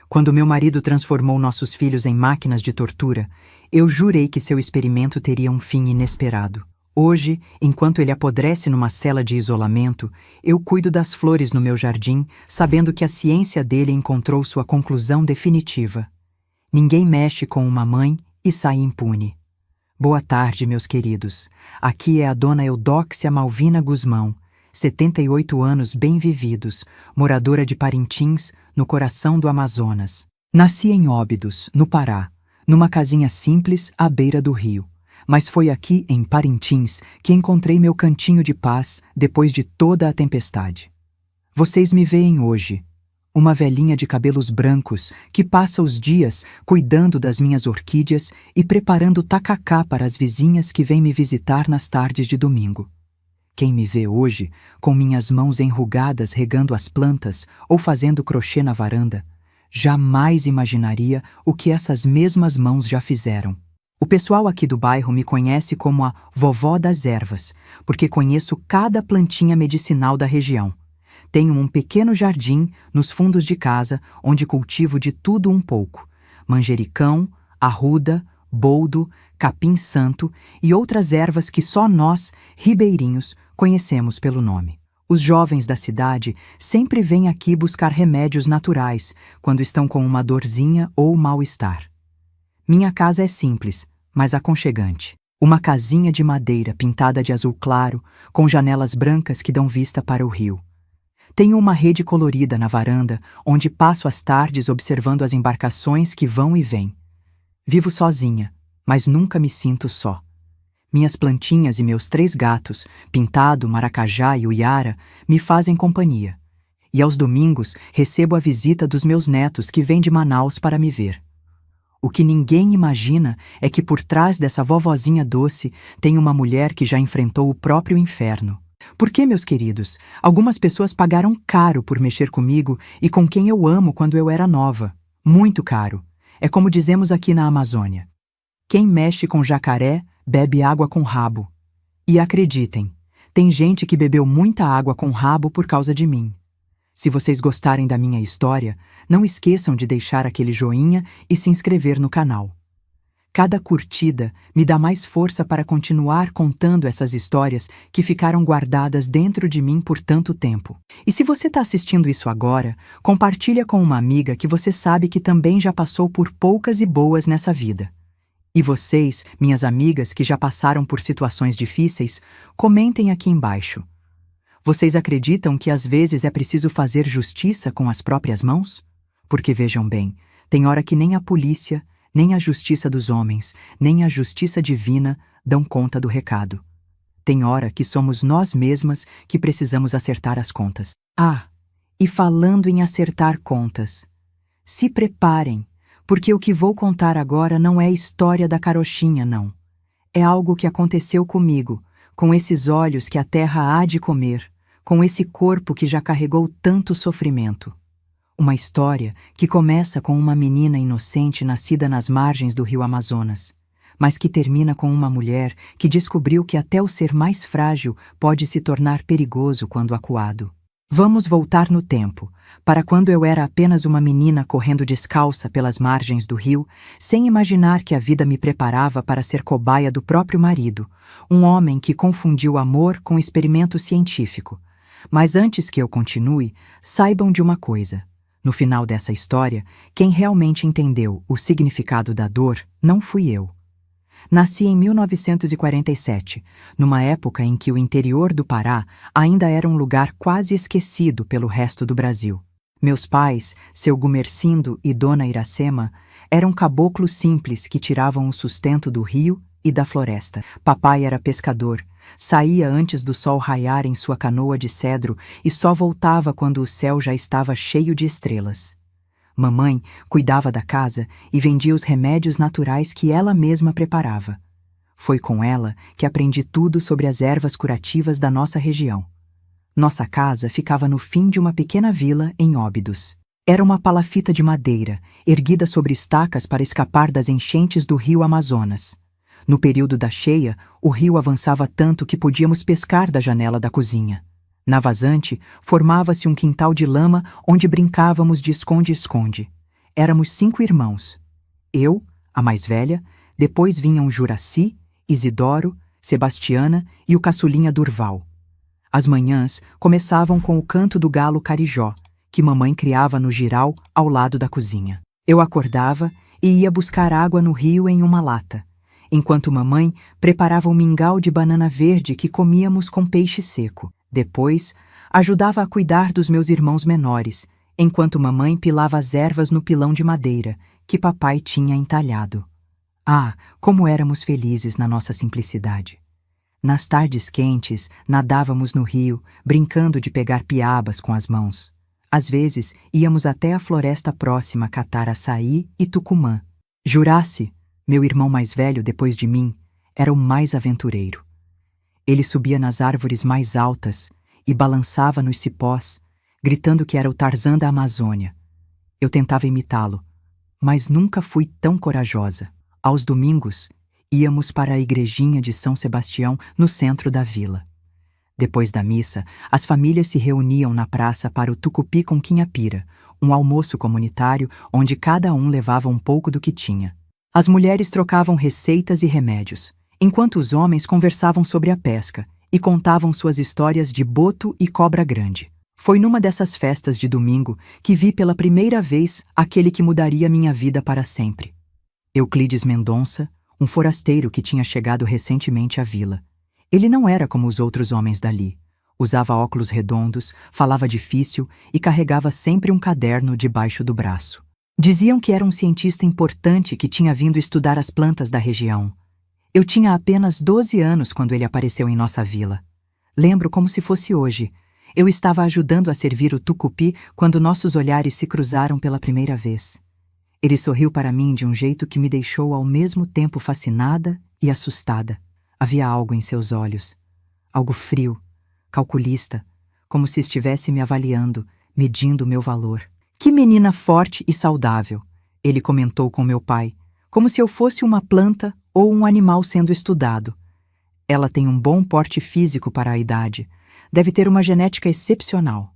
Quando meu marido transformou nossos filhos em máquinas de tortura, eu jurei que seu experimento teria um fim inesperado. Hoje, enquanto ele apodrece numa cela de isolamento, eu cuido das flores no meu jardim, sabendo que a ciência dele encontrou sua conclusão definitiva. Ninguém mexe com uma mãe e sai impune. Boa tarde, meus queridos. Aqui é a dona Eudóxia Malvina Guzmão, 78 anos bem vividos, moradora de Parintins, no coração do Amazonas. Nasci em Óbidos, no Pará, numa casinha simples à beira do rio. Mas foi aqui, em Parintins, que encontrei meu cantinho de paz depois de toda a tempestade. Vocês me veem hoje, uma velhinha de cabelos brancos que passa os dias cuidando das minhas orquídeas e preparando tacacá para as vizinhas que vêm me visitar nas tardes de domingo. Quem me vê hoje, com minhas mãos enrugadas regando as plantas ou fazendo crochê na varanda, jamais imaginaria o que essas mesmas mãos já fizeram. O pessoal aqui do bairro me conhece como a vovó das ervas, porque conheço cada plantinha medicinal da região. Tenho um pequeno jardim nos fundos de casa onde cultivo de tudo um pouco: manjericão, arruda, boldo, capim-santo e outras ervas que só nós, ribeirinhos, conhecemos pelo nome. Os jovens da cidade sempre vêm aqui buscar remédios naturais quando estão com uma dorzinha ou mal-estar. Minha casa é simples, mas aconchegante. Uma casinha de madeira pintada de azul claro, com janelas brancas que dão vista para o rio. Tenho uma rede colorida na varanda, onde passo as tardes observando as embarcações que vão e vêm. Vivo sozinha, mas nunca me sinto só. Minhas plantinhas e meus 3 gatos, Pintado, Maracajá e Uiara, me fazem companhia. E aos domingos recebo a visita dos meus netos que vêm de Manaus para me ver. O que ninguém imagina é que por trás dessa vovozinha doce tem uma mulher que já enfrentou o próprio inferno. Porque, meus queridos, algumas pessoas pagaram caro por mexer comigo e com quem eu amo quando eu era nova. Muito caro. É como dizemos aqui na Amazônia: quem mexe com jacaré, bebe água com rabo. E acreditem, tem gente que bebeu muita água com rabo por causa de mim. Se vocês gostarem da minha história, não esqueçam de deixar aquele joinha e se inscrever no canal. Cada curtida me dá mais força para continuar contando essas histórias que ficaram guardadas dentro de mim por tanto tempo. E se você está assistindo isso agora, compartilha com uma amiga que você sabe que também já passou por poucas e boas nessa vida. E vocês, minhas amigas que já passaram por situações difíceis, comentem aqui embaixo. Vocês acreditam que às vezes é preciso fazer justiça com as próprias mãos? Porque vejam bem, tem hora que nem a polícia, nem a justiça dos homens, nem a justiça divina dão conta do recado. Tem hora que somos nós mesmas que precisamos acertar as contas. Ah, e falando em acertar contas, se preparem, porque o que vou contar agora não é história da carochinha, não. É algo que aconteceu comigo, com esses olhos que a terra há de comer, com esse corpo que já carregou tanto sofrimento. Uma história que começa com uma menina inocente nascida nas margens do rio Amazonas, mas que termina com uma mulher que descobriu que até o ser mais frágil pode se tornar perigoso quando acuado. Vamos voltar no tempo, para quando eu era apenas uma menina correndo descalça pelas margens do rio, sem imaginar que a vida me preparava para ser cobaia do próprio marido, um homem que confundiu amor com experimento científico. Mas antes que eu continue, saibam de uma coisa. No final dessa história, quem realmente entendeu o significado da dor não fui eu. Nasci em 1947, numa época em que o interior do Pará ainda era um lugar quase esquecido pelo resto do Brasil. Meus pais, seu Gumercindo e dona Iracema, eram caboclos simples que tiravam o sustento do rio e da floresta. Papai era pescador, saía antes do sol raiar em sua canoa de cedro e só voltava quando o céu já estava cheio de estrelas. Mamãe cuidava da casa e vendia os remédios naturais que ela mesma preparava. Foi com ela que aprendi tudo sobre as ervas curativas da nossa região. Nossa casa ficava no fim de uma pequena vila em Óbidos. Era uma palafita de madeira, erguida sobre estacas para escapar das enchentes do rio Amazonas. No período da cheia, o rio avançava tanto que podíamos pescar da janela da cozinha. Na vazante, formava-se um quintal de lama onde brincávamos de esconde-esconde. Éramos 5 irmãos. Eu, a mais velha, depois vinham Juraci, Isidoro, Sebastiana e o caçulinha Durval. As manhãs começavam com o canto do galo carijó, que mamãe criava no giral ao lado da cozinha. Eu acordava e ia buscar água no rio em uma lata, enquanto mamãe preparava um mingau de banana verde que comíamos com peixe seco. Depois, ajudava a cuidar dos meus irmãos menores, enquanto mamãe pilava as ervas no pilão de madeira que papai tinha entalhado. Ah, como éramos felizes na nossa simplicidade! Nas tardes quentes, nadávamos no rio, brincando de pegar piabas com as mãos. Às vezes, íamos até a floresta próxima catar açaí e tucumã. Juraci, meu irmão mais velho depois de mim, era o mais aventureiro. Ele subia nas árvores mais altas e balançava nos cipós, gritando que era o Tarzan da Amazônia. Eu tentava imitá-lo, mas nunca fui tão corajosa. Aos domingos, íamos para a igrejinha de São Sebastião, no centro da vila. Depois da missa, as famílias se reuniam na praça para o tucupi com quinhapira, um almoço comunitário onde cada um levava um pouco do que tinha. As mulheres trocavam receitas e remédios, enquanto os homens conversavam sobre a pesca e contavam suas histórias de boto e cobra grande. Foi numa dessas festas de domingo que vi pela primeira vez aquele que mudaria minha vida para sempre. Euclides Mendonça, um forasteiro que tinha chegado recentemente à vila. Ele não era como os outros homens dali. Usava óculos redondos, falava difícil e carregava sempre um caderno debaixo do braço. Diziam que era um cientista importante que tinha vindo estudar as plantas da região. Eu tinha apenas 12 anos quando ele apareceu em nossa vila. Lembro como se fosse hoje. Eu estava ajudando a servir o tucupi quando nossos olhares se cruzaram pela primeira vez. Ele sorriu para mim de um jeito que me deixou ao mesmo tempo fascinada e assustada. Havia algo em seus olhos. Algo frio, calculista, como se estivesse me avaliando, medindo o meu valor. Que menina forte e saudável, ele comentou com meu pai, como se eu fosse uma planta ou um animal sendo estudado. Ela tem um bom porte físico para a idade. Deve ter uma genética excepcional.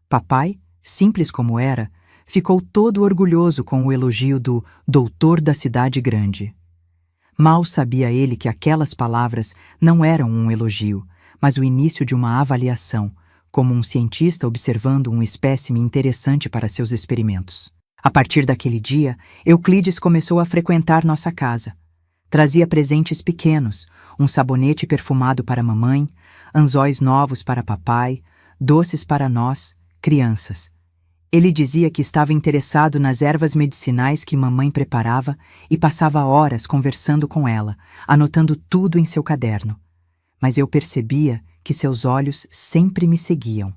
Papai, simples como era, ficou todo orgulhoso com o elogio do doutor da cidade grande. Mal sabia ele que aquelas palavras não eram um elogio, mas o início de uma avaliação, como um cientista observando um espécime interessante para seus experimentos. A partir daquele dia, Euclides começou a frequentar nossa casa. Trazia presentes pequenos, um sabonete perfumado para mamãe, anzóis novos para papai, doces para nós, crianças. Ele dizia que estava interessado nas ervas medicinais que mamãe preparava e passava horas conversando com ela, anotando tudo em seu caderno. Mas eu percebia que seus olhos sempre me seguiam.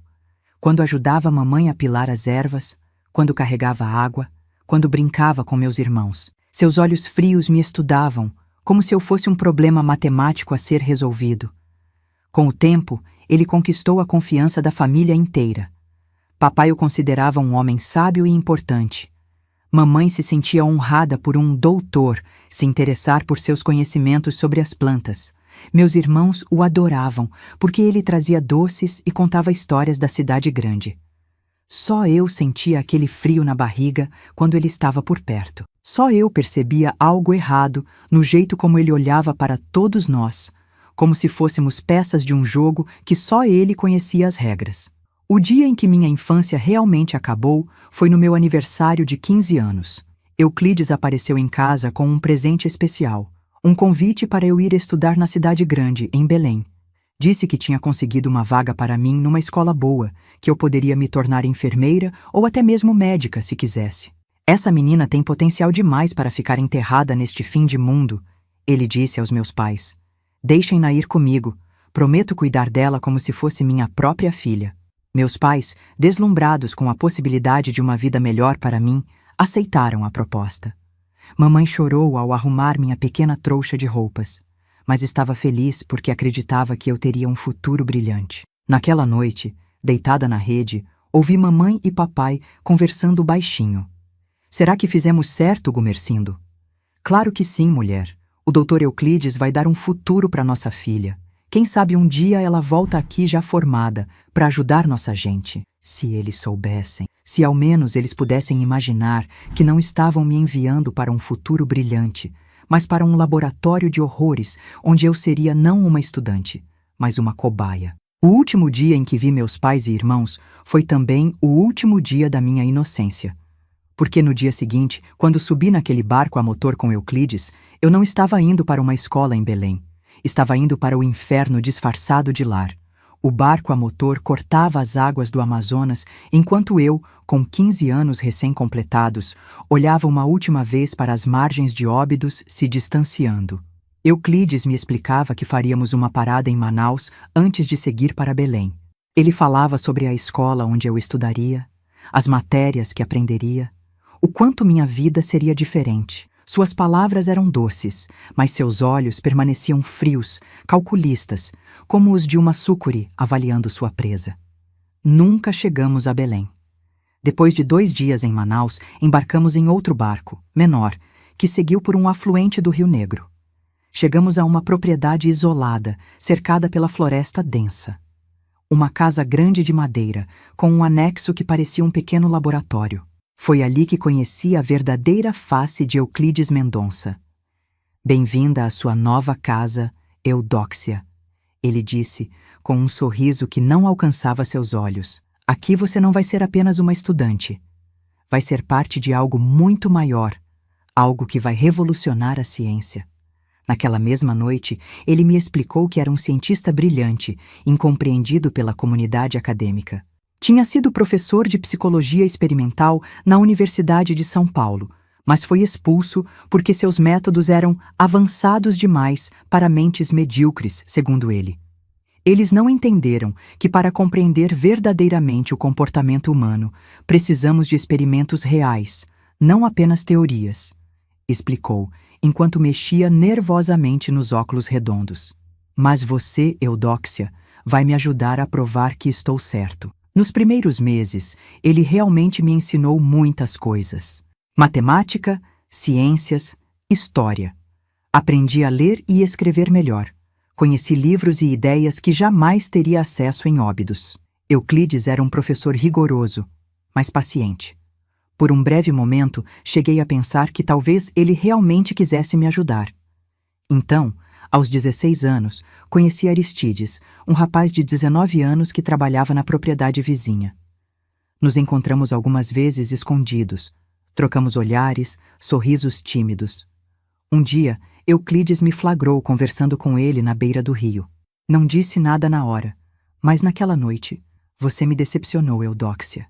Quando ajudava mamãe a pilar as ervas, quando carregava água, quando brincava com meus irmãos. Seus olhos frios me estudavam, como se eu fosse um problema matemático a ser resolvido. Com o tempo, ele conquistou a confiança da família inteira. Papai o considerava um homem sábio e importante. Mamãe se sentia honrada por um doutor se interessar por seus conhecimentos sobre as plantas. Meus irmãos o adoravam, porque ele trazia doces e contava histórias da cidade grande. Só eu sentia aquele frio na barriga quando ele estava por perto. Só eu percebia algo errado no jeito como ele olhava para todos nós, como se fôssemos peças de um jogo que só ele conhecia as regras. O dia em que minha infância realmente acabou foi no meu aniversário de 15 anos. Euclides apareceu em casa com um presente especial, um convite para eu ir estudar na cidade grande, em Belém. Disse que tinha conseguido uma vaga para mim numa escola boa, que eu poderia me tornar enfermeira ou até mesmo médica se quisesse. Essa menina tem potencial demais para ficar enterrada neste fim de mundo, ele disse aos meus pais. Deixem-na ir comigo, prometo cuidar dela como se fosse minha própria filha. Meus pais, deslumbrados com a possibilidade de uma vida melhor para mim, aceitaram a proposta. Mamãe chorou ao arrumar minha pequena trouxa de roupas, mas estava feliz porque acreditava que eu teria um futuro brilhante. Naquela noite, deitada na rede, ouvi mamãe e papai conversando baixinho. Será que fizemos certo, Gumercindo? Claro que sim, mulher. O doutor Euclides vai dar um futuro para nossa filha. Quem sabe um dia ela volta aqui já formada, para ajudar nossa gente. Se eles soubessem. Se ao menos eles pudessem imaginar que não estavam me enviando para um futuro brilhante, mas para um laboratório de horrores onde eu seria não uma estudante, mas uma cobaia. O último dia em que vi meus pais e irmãos foi também o último dia da minha inocência. Porque no dia seguinte, quando subi naquele barco a motor com Euclides, eu não estava indo para uma escola em Belém. Estava indo para o inferno disfarçado de lar. O barco a motor cortava as águas do Amazonas, enquanto eu, com 15 anos recém-completados, olhava uma última vez para as margens de Óbidos se distanciando. Euclides me explicava que faríamos uma parada em Manaus antes de seguir para Belém. Ele falava sobre a escola onde eu estudaria, as matérias que aprenderia, o quanto minha vida seria diferente. Suas palavras eram doces, mas seus olhos permaneciam frios, calculistas, como os de uma sucuri avaliando sua presa. Nunca chegamos a Belém. Depois de 2 dias em Manaus, embarcamos em outro barco, menor, que seguiu por um afluente do Rio Negro. Chegamos a uma propriedade isolada, cercada pela floresta densa. Uma casa grande de madeira, com um anexo que parecia um pequeno laboratório. Foi ali que conheci a verdadeira face de Euclides Mendonça. Bem-vinda à sua nova casa, Eudóxia, ele disse, com um sorriso que não alcançava seus olhos. Aqui você não vai ser apenas uma estudante. Vai ser parte de algo muito maior, algo que vai revolucionar a ciência. Naquela mesma noite, ele me explicou que era um cientista brilhante, incompreendido pela comunidade acadêmica. Tinha sido professor de psicologia experimental na Universidade de São Paulo, mas foi expulso porque seus métodos eram avançados demais para mentes medíocres, segundo ele. Eles não entenderam que para compreender verdadeiramente o comportamento humano, precisamos de experimentos reais, não apenas teorias, explicou, enquanto mexia nervosamente nos óculos redondos. Mas você, Eudóxia, vai me ajudar a provar que estou certo. Nos primeiros meses, ele realmente me ensinou muitas coisas. Matemática, ciências, história. Aprendi a ler e escrever melhor. Conheci livros e ideias que jamais teria acesso em Óbidos. Euclides era um professor rigoroso, mas paciente. Por um breve momento, cheguei a pensar que talvez ele realmente quisesse me ajudar. Então, aos 16 anos, conheci Aristides, um rapaz de 19 anos que trabalhava na propriedade vizinha. Nos encontramos algumas vezes escondidos, trocamos olhares, sorrisos tímidos. Um dia, Euclides me flagrou conversando com ele na beira do rio. Não disse nada na hora, mas naquela noite, você me decepcionou, Eudóxia.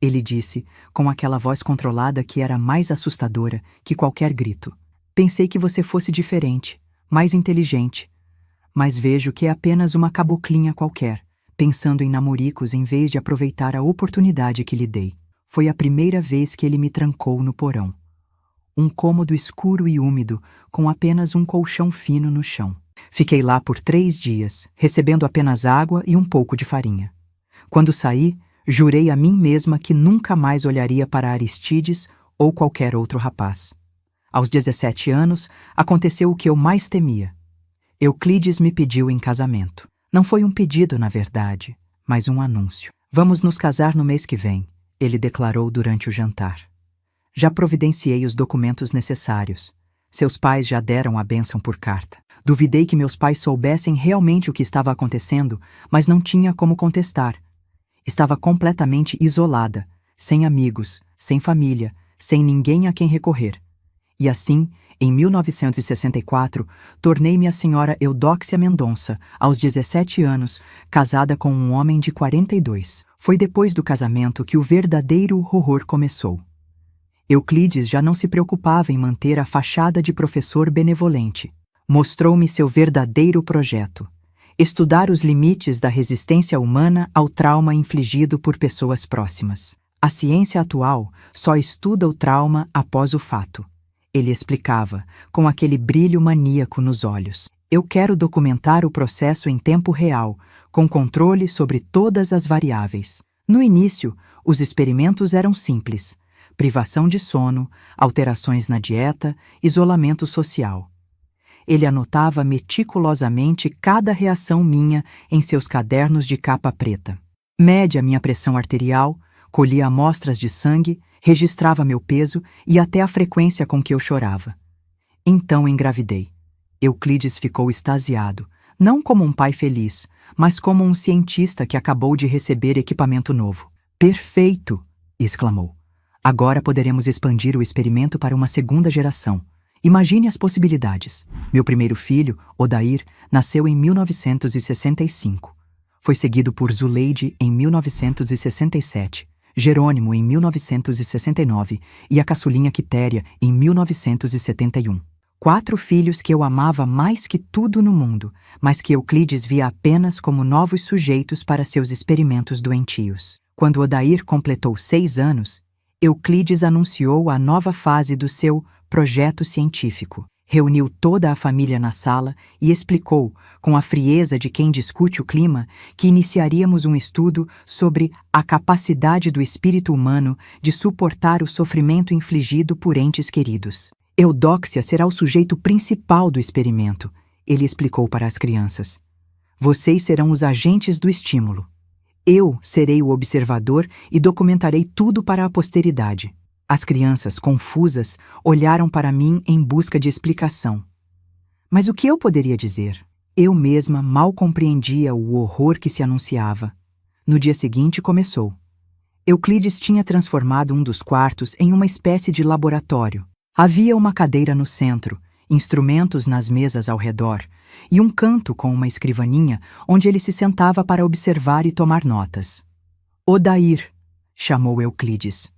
Ele disse, com aquela voz controlada que era mais assustadora que qualquer grito. Pensei que você fosse diferente, mais inteligente, mas vejo que é apenas uma caboclinha qualquer, pensando em namoricos em vez de aproveitar a oportunidade que lhe dei. Foi a primeira vez que ele me trancou no porão. Um cômodo escuro e úmido, com apenas um colchão fino no chão. Fiquei lá por 3 dias, recebendo apenas água e um pouco de farinha. Quando saí, jurei a mim mesma que nunca mais olharia para Aristides ou qualquer outro rapaz. Aos 17 anos, aconteceu o que eu mais temia. Euclides me pediu em casamento. Não foi um pedido, na verdade, mas um anúncio. Vamos nos casar no mês que vem, ele declarou durante o jantar. Já providenciei os documentos necessários. Seus pais já deram a bênção por carta. Duvidei que meus pais soubessem realmente o que estava acontecendo, mas não tinha como contestar. Estava completamente isolada, sem amigos, sem família, sem ninguém a quem recorrer. E assim, em 1964, tornei-me a senhora Eudóxia Mendonça, aos 17 anos, casada com um homem de 42. Foi depois do casamento que o verdadeiro horror começou. Euclides já não se preocupava em manter a fachada de professor benevolente. Mostrou-me seu verdadeiro projeto: estudar os limites da resistência humana ao trauma infligido por pessoas próximas. A ciência atual só estuda o trauma após o fato. Ele explicava, com aquele brilho maníaco nos olhos. Eu quero documentar o processo em tempo real, com controle sobre todas as variáveis. No início, os experimentos eram simples: privação de sono, alterações na dieta, isolamento social. Ele anotava meticulosamente cada reação minha em seus cadernos de capa preta. Mede a minha pressão arterial, Colhia amostras de sangue, registrava meu peso e até a frequência com que eu chorava. Então engravidei. Euclides ficou extasiado, não como um pai feliz, mas como um cientista que acabou de receber equipamento novo. Perfeito! Exclamou. Agora poderemos expandir o experimento para uma segunda geração. Imagine as possibilidades. Meu primeiro filho, Odair, nasceu em 1965. Foi seguido por Zuleide em 1967, Jerônimo em 1969 e a caçulinha Quitéria em 1971. 4 filhos que eu amava mais que tudo no mundo, mas que Euclides via apenas como novos sujeitos para seus experimentos doentios. Quando Odair completou 6 anos, Euclides anunciou a nova fase do seu projeto científico. Reuniu toda a família na sala e explicou, com a frieza de quem discute o clima, que iniciaríamos um estudo sobre a capacidade do espírito humano de suportar o sofrimento infligido por entes queridos. Eudóxia será o sujeito principal do experimento, ele explicou para as crianças. Vocês serão os agentes do estímulo. Eu serei o observador e documentarei tudo para a posteridade. As crianças, confusas, olharam para mim em busca de explicação. Mas o que eu poderia dizer? Eu mesma mal compreendia o horror que se anunciava. No dia seguinte começou. Euclides tinha transformado um dos quartos em uma espécie de laboratório. Havia uma cadeira no centro, instrumentos nas mesas ao redor, e um canto com uma escrivaninha onde ele se sentava para observar e tomar notas. Odair, chamou Euclides.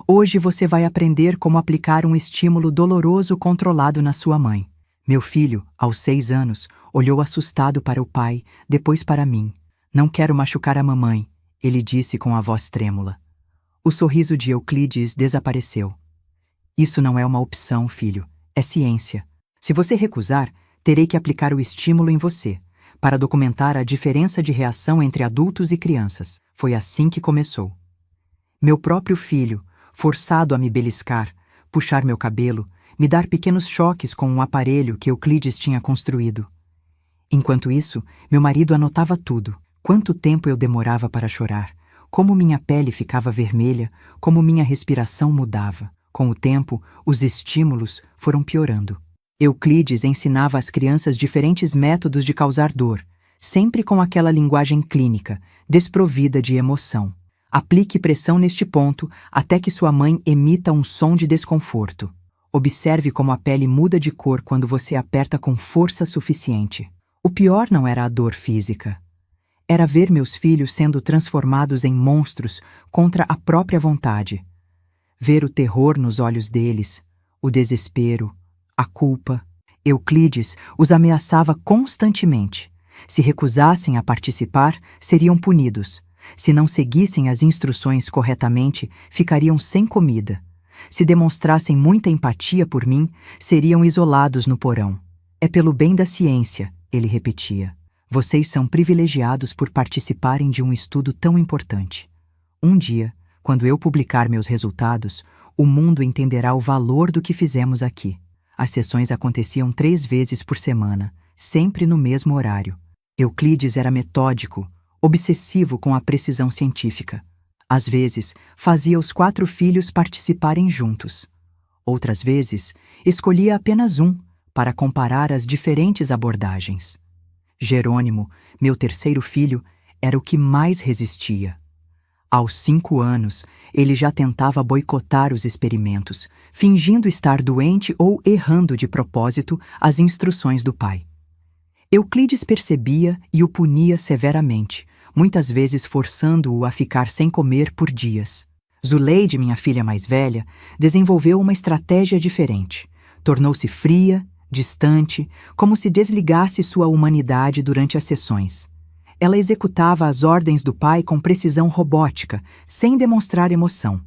Hoje você vai aprender como aplicar um estímulo doloroso controlado na sua mãe. Meu filho, aos 6 anos, olhou assustado para o pai, depois para mim. Não quero machucar a mamãe, ele disse com a voz trêmula. O sorriso de Euclides desapareceu. Isso não é uma opção, filho. É ciência. Se você recusar, terei que aplicar o estímulo em você, para documentar a diferença de reação entre adultos e crianças. Foi assim que começou. Meu próprio filho, forçado a me beliscar, puxar meu cabelo, me dar pequenos choques com um aparelho que Euclides tinha construído. Enquanto isso, meu marido anotava tudo. Quanto tempo eu demorava para chorar, como minha pele ficava vermelha, como minha respiração mudava. Com o tempo, os estímulos foram piorando. Euclides ensinava às crianças diferentes métodos de causar dor, sempre com aquela linguagem clínica, desprovida de emoção. Aplique pressão neste ponto até que sua mãe emita um som de desconforto. Observe como a pele muda de cor quando você aperta com força suficiente. O pior não era a dor física. Era ver meus filhos sendo transformados em monstros contra a própria vontade. Ver o terror nos olhos deles, o desespero, a culpa. Euclides os ameaçava constantemente. Se recusassem a participar, seriam punidos. Se não seguissem as instruções corretamente, ficariam sem comida. Se demonstrassem muita empatia por mim, seriam isolados no porão. É pelo bem da ciência, ele repetia. Vocês são privilegiados por participarem de um estudo tão importante. Um dia, quando eu publicar meus resultados, o mundo entenderá o valor do que fizemos aqui. As sessões aconteciam 3 vezes por semana, sempre no mesmo horário. Euclides era metódico, obsessivo com a precisão científica. Às vezes, fazia os 4 filhos participarem juntos. Outras vezes, escolhia apenas um para comparar as diferentes abordagens. Jerônimo, meu terceiro filho, era o que mais resistia. Aos 5 anos, ele já tentava boicotar os experimentos, fingindo estar doente ou errando de propósito as instruções do pai. Euclides percebia e o punia severamente, muitas vezes forçando-o a ficar sem comer por dias. Zuleide, minha filha mais velha, desenvolveu uma estratégia diferente. Tornou-se fria, distante, como se desligasse sua humanidade durante as sessões. Ela executava as ordens do pai com precisão robótica, sem demonstrar emoção.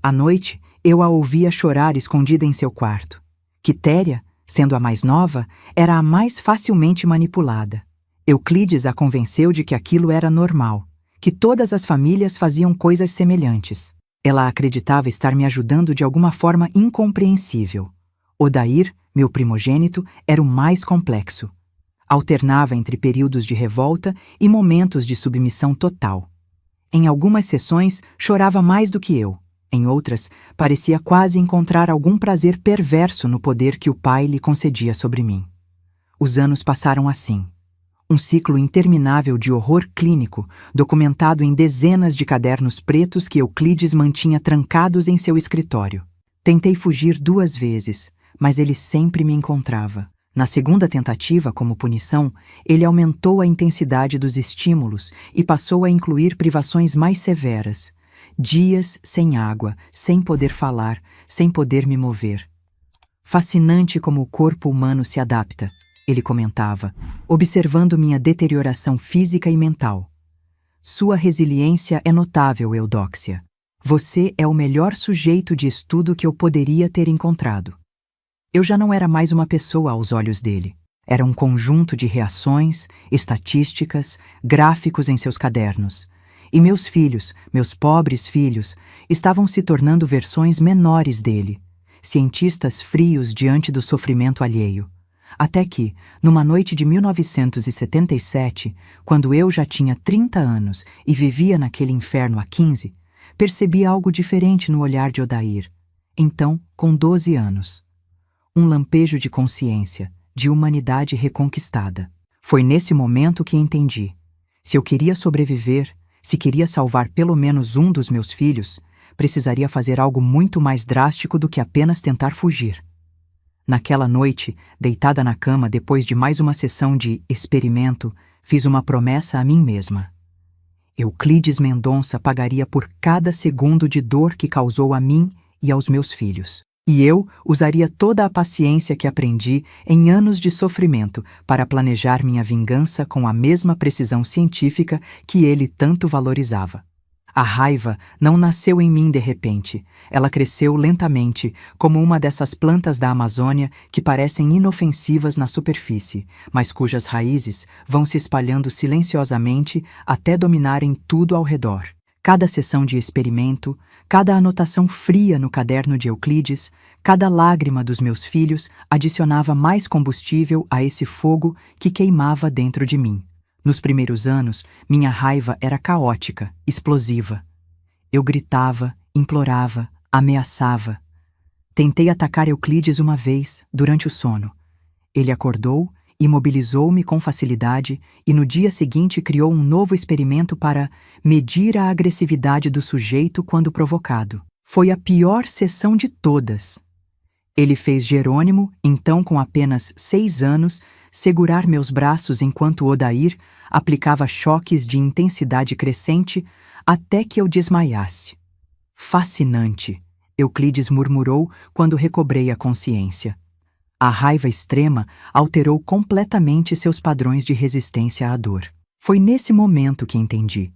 À noite, eu a ouvia chorar escondida em seu quarto. Quitéria, sendo a mais nova, era a mais facilmente manipulada. Euclides a convenceu de que aquilo era normal, que todas as famílias faziam coisas semelhantes. Ela acreditava estar me ajudando de alguma forma incompreensível. Odair, meu primogênito, era o mais complexo. Alternava entre períodos de revolta e momentos de submissão total. Em algumas sessões, chorava mais do que eu. Em outras, parecia quase encontrar algum prazer perverso no poder que o pai lhe concedia sobre mim. Os anos passaram assim. Um ciclo interminável de horror clínico, documentado em dezenas de cadernos pretos que Euclides mantinha trancados em seu escritório. Tentei fugir 2 vezes, mas ele sempre me encontrava. Na segunda tentativa, como punição, ele aumentou a intensidade dos estímulos e passou a incluir privações mais severas. Dias sem água, sem poder falar, sem poder me mover. Fascinante como o corpo humano se adapta, ele comentava, observando minha deterioração física e mental. Sua resiliência é notável, Eudóxia. Você é o melhor sujeito de estudo que eu poderia ter encontrado. Eu já não era mais uma pessoa aos olhos dele. Era um conjunto de reações, estatísticas, gráficos em seus cadernos. E meus filhos, meus pobres filhos, estavam se tornando versões menores dele, cientistas frios diante do sofrimento alheio. Até que, numa noite de 1977, quando eu já tinha 30 anos e vivia naquele inferno há 15, percebi algo diferente no olhar de Odair. Então, com 12 anos. Um lampejo de consciência, de humanidade reconquistada. Foi nesse momento que entendi. Se eu queria sobreviver, se queria salvar pelo menos um dos meus filhos, precisaria fazer algo muito mais drástico do que apenas tentar fugir. Naquela noite, deitada na cama depois de mais uma sessão de experimento, fiz uma promessa a mim mesma. Euclides Mendonça pagaria por cada segundo de dor que causou a mim e aos meus filhos. E eu usaria toda a paciência que aprendi em anos de sofrimento para planejar minha vingança com a mesma precisão científica que ele tanto valorizava. A raiva não nasceu em mim de repente. Ela cresceu lentamente, como uma dessas plantas da Amazônia que parecem inofensivas na superfície, mas cujas raízes vão se espalhando silenciosamente até dominarem tudo ao redor. Cada sessão de experimento, cada anotação fria no caderno de Euclides, cada lágrima dos meus filhos adicionava mais combustível a esse fogo que queimava dentro de mim. Nos primeiros anos, minha raiva era caótica, explosiva. Eu gritava, implorava, ameaçava. Tentei atacar Euclides uma vez, durante o sono. Ele acordou, imobilizou-me com facilidade e no dia seguinte criou um novo experimento para medir a agressividade do sujeito quando provocado. Foi a pior sessão de todas. Ele fez Jerônimo, então com apenas 6 anos, segurar meus braços enquanto Odair aplicava choques de intensidade crescente até que eu desmaiasse. Fascinante, Euclides murmurou quando recobrei a consciência. A raiva extrema alterou completamente seus padrões de resistência à dor. Foi nesse momento que entendi.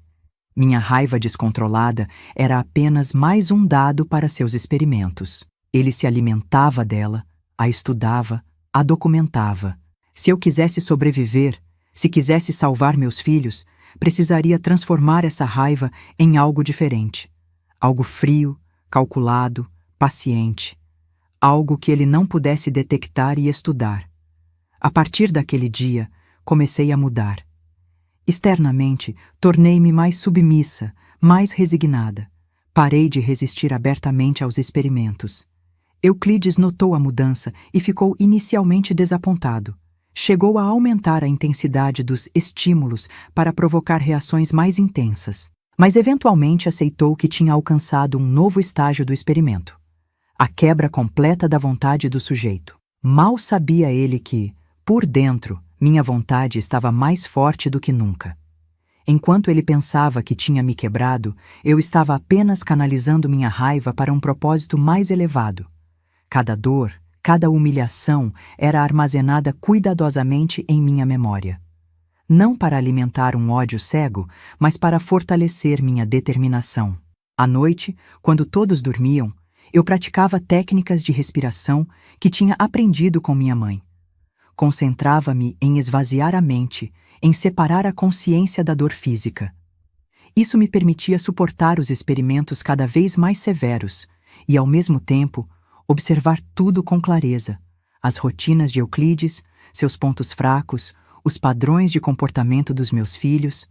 Minha raiva descontrolada era apenas mais um dado para seus experimentos. Ele se alimentava dela, a estudava, a documentava. Se eu quisesse sobreviver, se quisesse salvar meus filhos, precisaria transformar essa raiva em algo diferente. Algo frio, calculado, paciente. Algo que ele não pudesse detectar e estudar. A partir daquele dia, comecei a mudar. Externamente, tornei-me mais submissa, mais resignada. Parei de resistir abertamente aos experimentos. Euclides notou a mudança e ficou inicialmente desapontado. Chegou a aumentar a intensidade dos estímulos para provocar reações mais intensas, mas eventualmente aceitou que tinha alcançado um novo estágio do experimento. A quebra completa da vontade do sujeito. Mal sabia ele que, por dentro, minha vontade estava mais forte do que nunca. Enquanto ele pensava que tinha me quebrado, eu estava apenas canalizando minha raiva para um propósito mais elevado. Cada dor, cada humilhação era armazenada cuidadosamente em minha memória. Não para alimentar um ódio cego, mas para fortalecer minha determinação. À noite, quando todos dormiam, eu praticava técnicas de respiração que tinha aprendido com minha mãe. Concentrava-me em esvaziar a mente, em separar a consciência da dor física. Isso me permitia suportar os experimentos cada vez mais severos e, ao mesmo tempo, observar tudo com clareza, as rotinas de Euclides, seus pontos fracos, os padrões de comportamento dos meus filhos.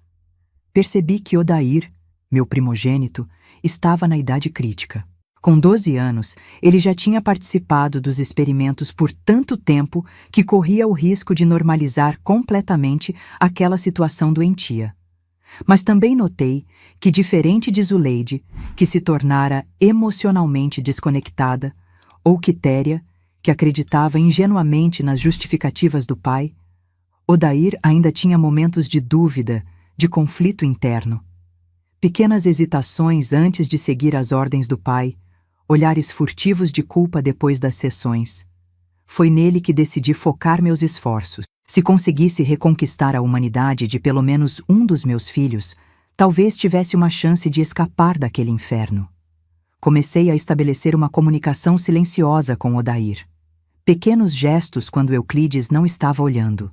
Percebi que Odair, meu primogênito, estava na idade crítica. Com 12 anos, ele já tinha participado dos experimentos por tanto tempo que corria o risco de normalizar completamente aquela situação doentia. Mas também notei que, diferente de Zuleide, que se tornara emocionalmente desconectada, ou Quitéria, que acreditava ingenuamente nas justificativas do pai, Odair ainda tinha momentos de dúvida, de conflito interno. Pequenas hesitações antes de seguir as ordens do pai, olhares furtivos de culpa depois das sessões. Foi nele que decidi focar meus esforços. Se conseguisse reconquistar a humanidade de pelo menos um dos meus filhos, talvez tivesse uma chance de escapar daquele inferno. Comecei a estabelecer uma comunicação silenciosa com Odair. Pequenos gestos quando Euclides não estava olhando.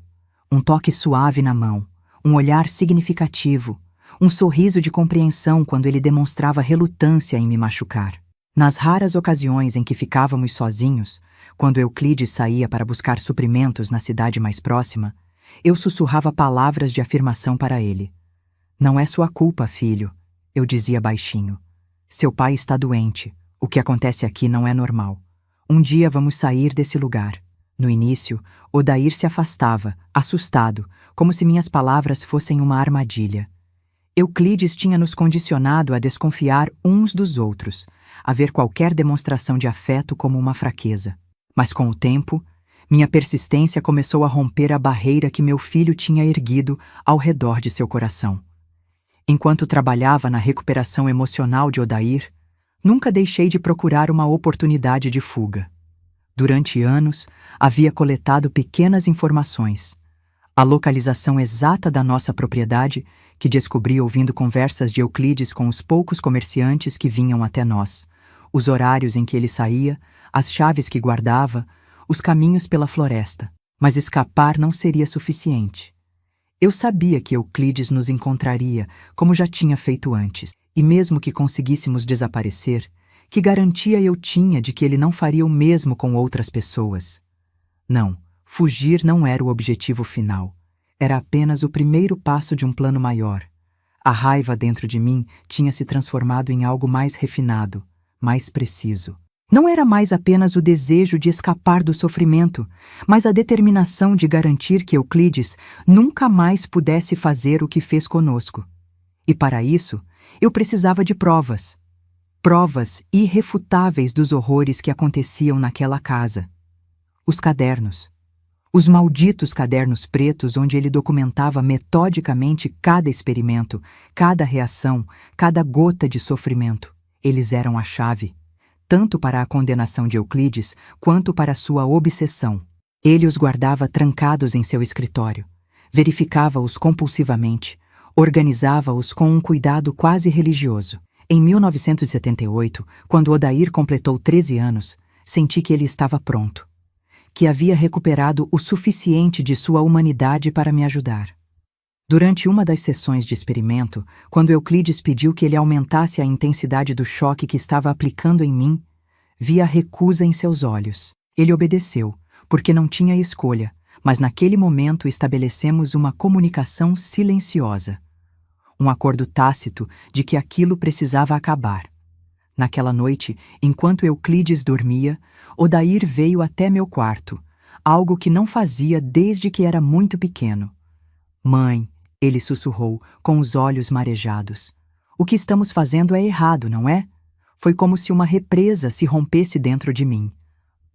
Um toque suave na mão, um olhar significativo, um sorriso de compreensão quando ele demonstrava relutância em me machucar. Nas raras ocasiões em que ficávamos sozinhos, quando Euclides saía para buscar suprimentos na cidade mais próxima, eu sussurrava palavras de afirmação para ele. Não é sua culpa, filho, eu dizia baixinho. Seu pai está doente. O que acontece aqui não é normal. Um dia vamos sair desse lugar. No início, Odair se afastava, assustado, como se minhas palavras fossem uma armadilha. Euclides tinha nos condicionado a desconfiar uns dos outros, a ver qualquer demonstração de afeto como uma fraqueza. Mas com o tempo, minha persistência começou a romper a barreira que meu filho tinha erguido ao redor de seu coração. Enquanto trabalhava na recuperação emocional de Odair, nunca deixei de procurar uma oportunidade de fuga. Durante anos, havia coletado pequenas informações. A localização exata da nossa propriedade, que descobri ouvindo conversas de Euclides com os poucos comerciantes que vinham até nós, os horários em que ele saía, as chaves que guardava, os caminhos pela floresta. Mas escapar não seria suficiente. Eu sabia que Euclides nos encontraria, como já tinha feito antes, e mesmo que conseguíssemos desaparecer, que garantia eu tinha de que ele não faria o mesmo com outras pessoas? Não, fugir não era o objetivo final. Era apenas o primeiro passo de um plano maior. A raiva dentro de mim tinha se transformado em algo mais refinado, mais preciso. Não era mais apenas o desejo de escapar do sofrimento, mas a determinação de garantir que Euclides nunca mais pudesse fazer o que fez conosco. E para isso, eu precisava de provas. Provas irrefutáveis dos horrores que aconteciam naquela casa. Os cadernos. Os malditos cadernos pretos onde ele documentava metodicamente cada experimento, cada reação, cada gota de sofrimento. Eles eram a chave, tanto para a condenação de Euclides quanto para sua obsessão. Ele os guardava trancados em seu escritório, verificava-os compulsivamente, organizava-os com um cuidado quase religioso. Em 1978, quando Odair completou 13 anos, senti que ele estava pronto, que havia recuperado o suficiente de sua humanidade para me ajudar. Durante uma das sessões de experimento, quando Euclides pediu que ele aumentasse a intensidade do choque que estava aplicando em mim, vi a recusa em seus olhos. Ele obedeceu, porque não tinha escolha, mas naquele momento estabelecemos uma comunicação silenciosa. Um acordo tácito de que aquilo precisava acabar. Naquela noite, enquanto Euclides dormia, Odair veio até meu quarto, algo que não fazia desde que era muito pequeno. Mãe, ele sussurrou, com os olhos marejados. O que estamos fazendo é errado, não é? Foi como se uma represa se rompesse dentro de mim.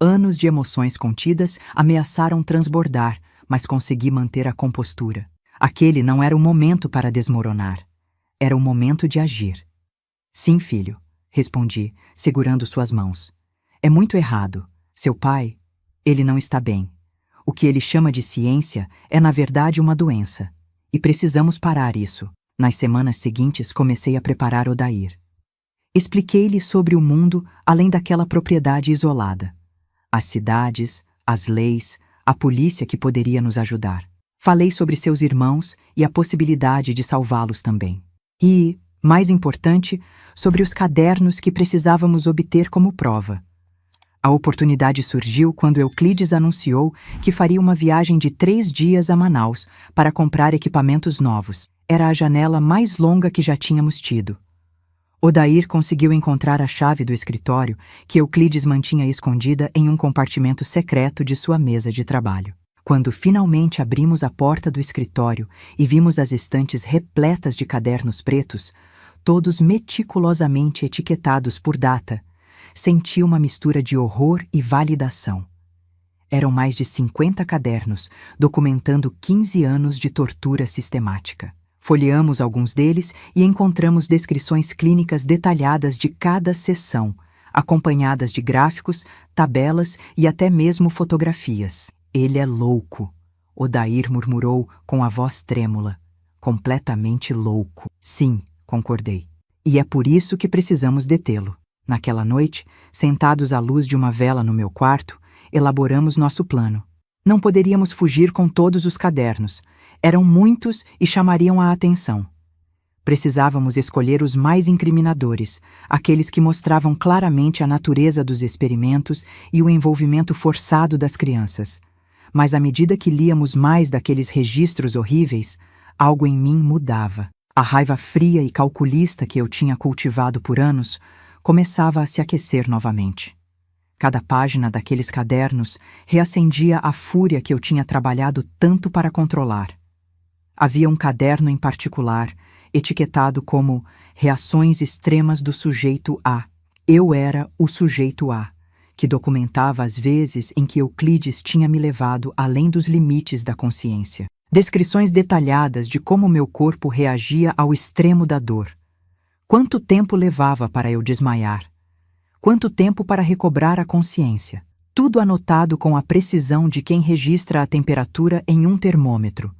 Anos de emoções contidas ameaçaram transbordar, mas consegui manter a compostura. Aquele não era o momento para desmoronar. Era o momento de agir. Sim, filho, respondi, segurando suas mãos. É muito errado. Seu pai, ele não está bem. O que ele chama de ciência é, na verdade, uma doença. E precisamos parar isso. Nas semanas seguintes, comecei a preparar Odair. Expliquei-lhe sobre o mundo além daquela propriedade isolada. As cidades, as leis, a polícia que poderia nos ajudar. Falei sobre seus irmãos e a possibilidade de salvá-los também. E, mais importante, sobre os cadernos que precisávamos obter como prova. A oportunidade surgiu quando Euclides anunciou que faria uma viagem de 3 dias a Manaus para comprar equipamentos novos. Era a janela mais longa que já tínhamos tido. Odair conseguiu encontrar a chave do escritório que Euclides mantinha escondida em um compartimento secreto de sua mesa de trabalho. Quando finalmente abrimos a porta do escritório e vimos as estantes repletas de cadernos pretos, todos meticulosamente etiquetados por data, senti uma mistura de horror e validação. Eram mais de 50 cadernos, documentando 15 anos de tortura sistemática. Folheamos alguns deles e encontramos descrições clínicas detalhadas de cada sessão, acompanhadas de gráficos, tabelas e até mesmo fotografias. Ele é louco, Odair murmurou com a voz trêmula. Completamente louco. Sim, concordei. E é por isso que precisamos detê-lo. Naquela noite, sentados à luz de uma vela no meu quarto, elaboramos nosso plano. Não poderíamos fugir com todos os cadernos. Eram muitos e chamariam a atenção. Precisávamos escolher os mais incriminadores, aqueles que mostravam claramente a natureza dos experimentos e o envolvimento forçado das crianças. Mas à medida que líamos mais daqueles registros horríveis, algo em mim mudava. A raiva fria e calculista que eu tinha cultivado por anos começava a se aquecer novamente. Cada página daqueles cadernos reacendia a fúria que eu tinha trabalhado tanto para controlar. Havia um caderno em particular, etiquetado como Reações Extremas do Sujeito A. Eu era o sujeito A, que documentava as vezes em que Euclides tinha me levado além dos limites da consciência. Descrições detalhadas de como meu corpo reagia ao extremo da dor. Quanto tempo levava para eu desmaiar? Quanto tempo para recobrar a consciência? Tudo anotado com a precisão de quem registra a temperatura em um termômetro.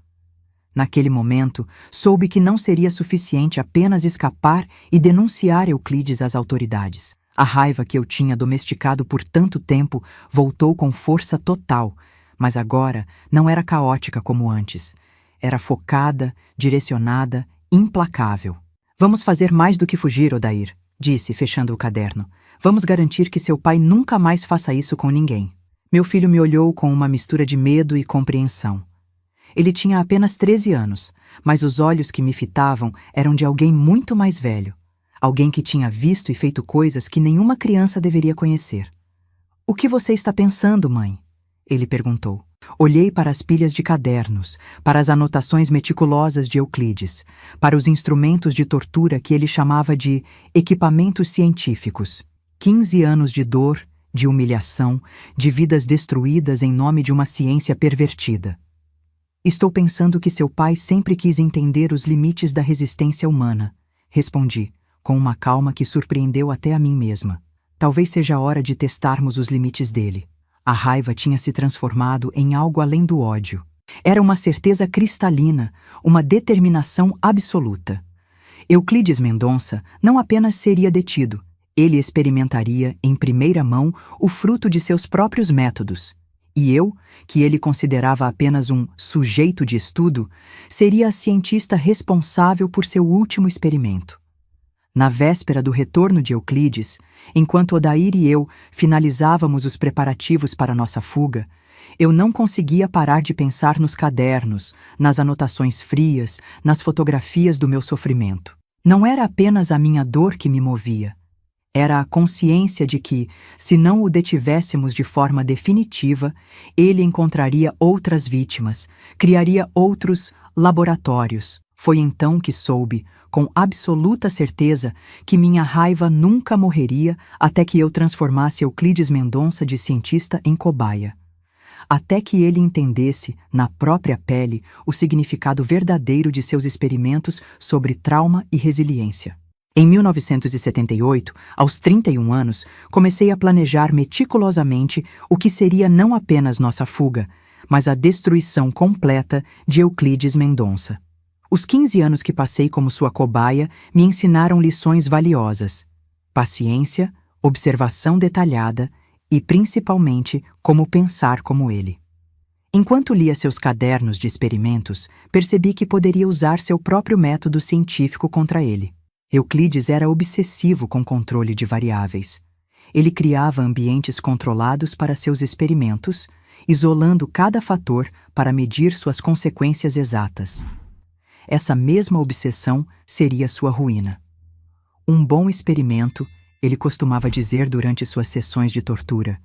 Naquele momento, soube que não seria suficiente apenas escapar e denunciar Euclides às autoridades. A raiva que eu tinha domesticado por tanto tempo voltou com força total, mas agora não era caótica como antes. Era focada, direcionada, implacável. Vamos fazer mais do que fugir, Odair, disse, fechando o caderno. Vamos garantir que seu pai nunca mais faça isso com ninguém. Meu filho me olhou com uma mistura de medo e compreensão. Ele tinha apenas 13 anos, mas os olhos que me fitavam eram de alguém muito mais velho. Alguém que tinha visto e feito coisas que nenhuma criança deveria conhecer. O que você está pensando, mãe? Ele perguntou. Olhei para as pilhas de cadernos, para as anotações meticulosas de Euclides, para os instrumentos de tortura que ele chamava de equipamentos científicos. 15 anos de dor, de humilhação, de vidas destruídas em nome de uma ciência pervertida. Estou pensando que seu pai sempre quis entender os limites da resistência humana, respondi, com uma calma que surpreendeu até a mim mesma. Talvez seja a hora de testarmos os limites dele. A raiva tinha se transformado em algo além do ódio. Era uma certeza cristalina, uma determinação absoluta. Euclides Mendonça não apenas seria detido, ele experimentaria, em primeira mão, o fruto de seus próprios métodos. E eu, que ele considerava apenas um sujeito de estudo, seria a cientista responsável por seu último experimento. Na véspera do retorno de Euclides, enquanto Odair e eu finalizávamos os preparativos para nossa fuga, eu não conseguia parar de pensar nos cadernos, nas anotações frias, nas fotografias do meu sofrimento. Não era apenas a minha dor que me movia. Era a consciência de que, se não o detivéssemos de forma definitiva, ele encontraria outras vítimas, criaria outros laboratórios. Foi então que soube, com absoluta certeza, que minha raiva nunca morreria até que eu transformasse Euclides Mendonça de cientista em cobaia. Até que ele entendesse, na própria pele, o significado verdadeiro de seus experimentos sobre trauma e resiliência. Em 1978, aos 31 anos, comecei a planejar meticulosamente o que seria não apenas nossa fuga, mas a destruição completa de Euclides Mendonça. Os 15 anos que passei como sua cobaia me ensinaram lições valiosas: paciência, observação detalhada e, principalmente, como pensar como ele. Enquanto lia seus cadernos de experimentos, percebi que poderia usar seu próprio método científico contra ele. Euclides era obsessivo com controle de variáveis. Ele criava ambientes controlados para seus experimentos, isolando cada fator para medir suas consequências exatas. Essa mesma obsessão seria sua ruína. Um bom experimento, ele costumava dizer durante suas sessões de tortura,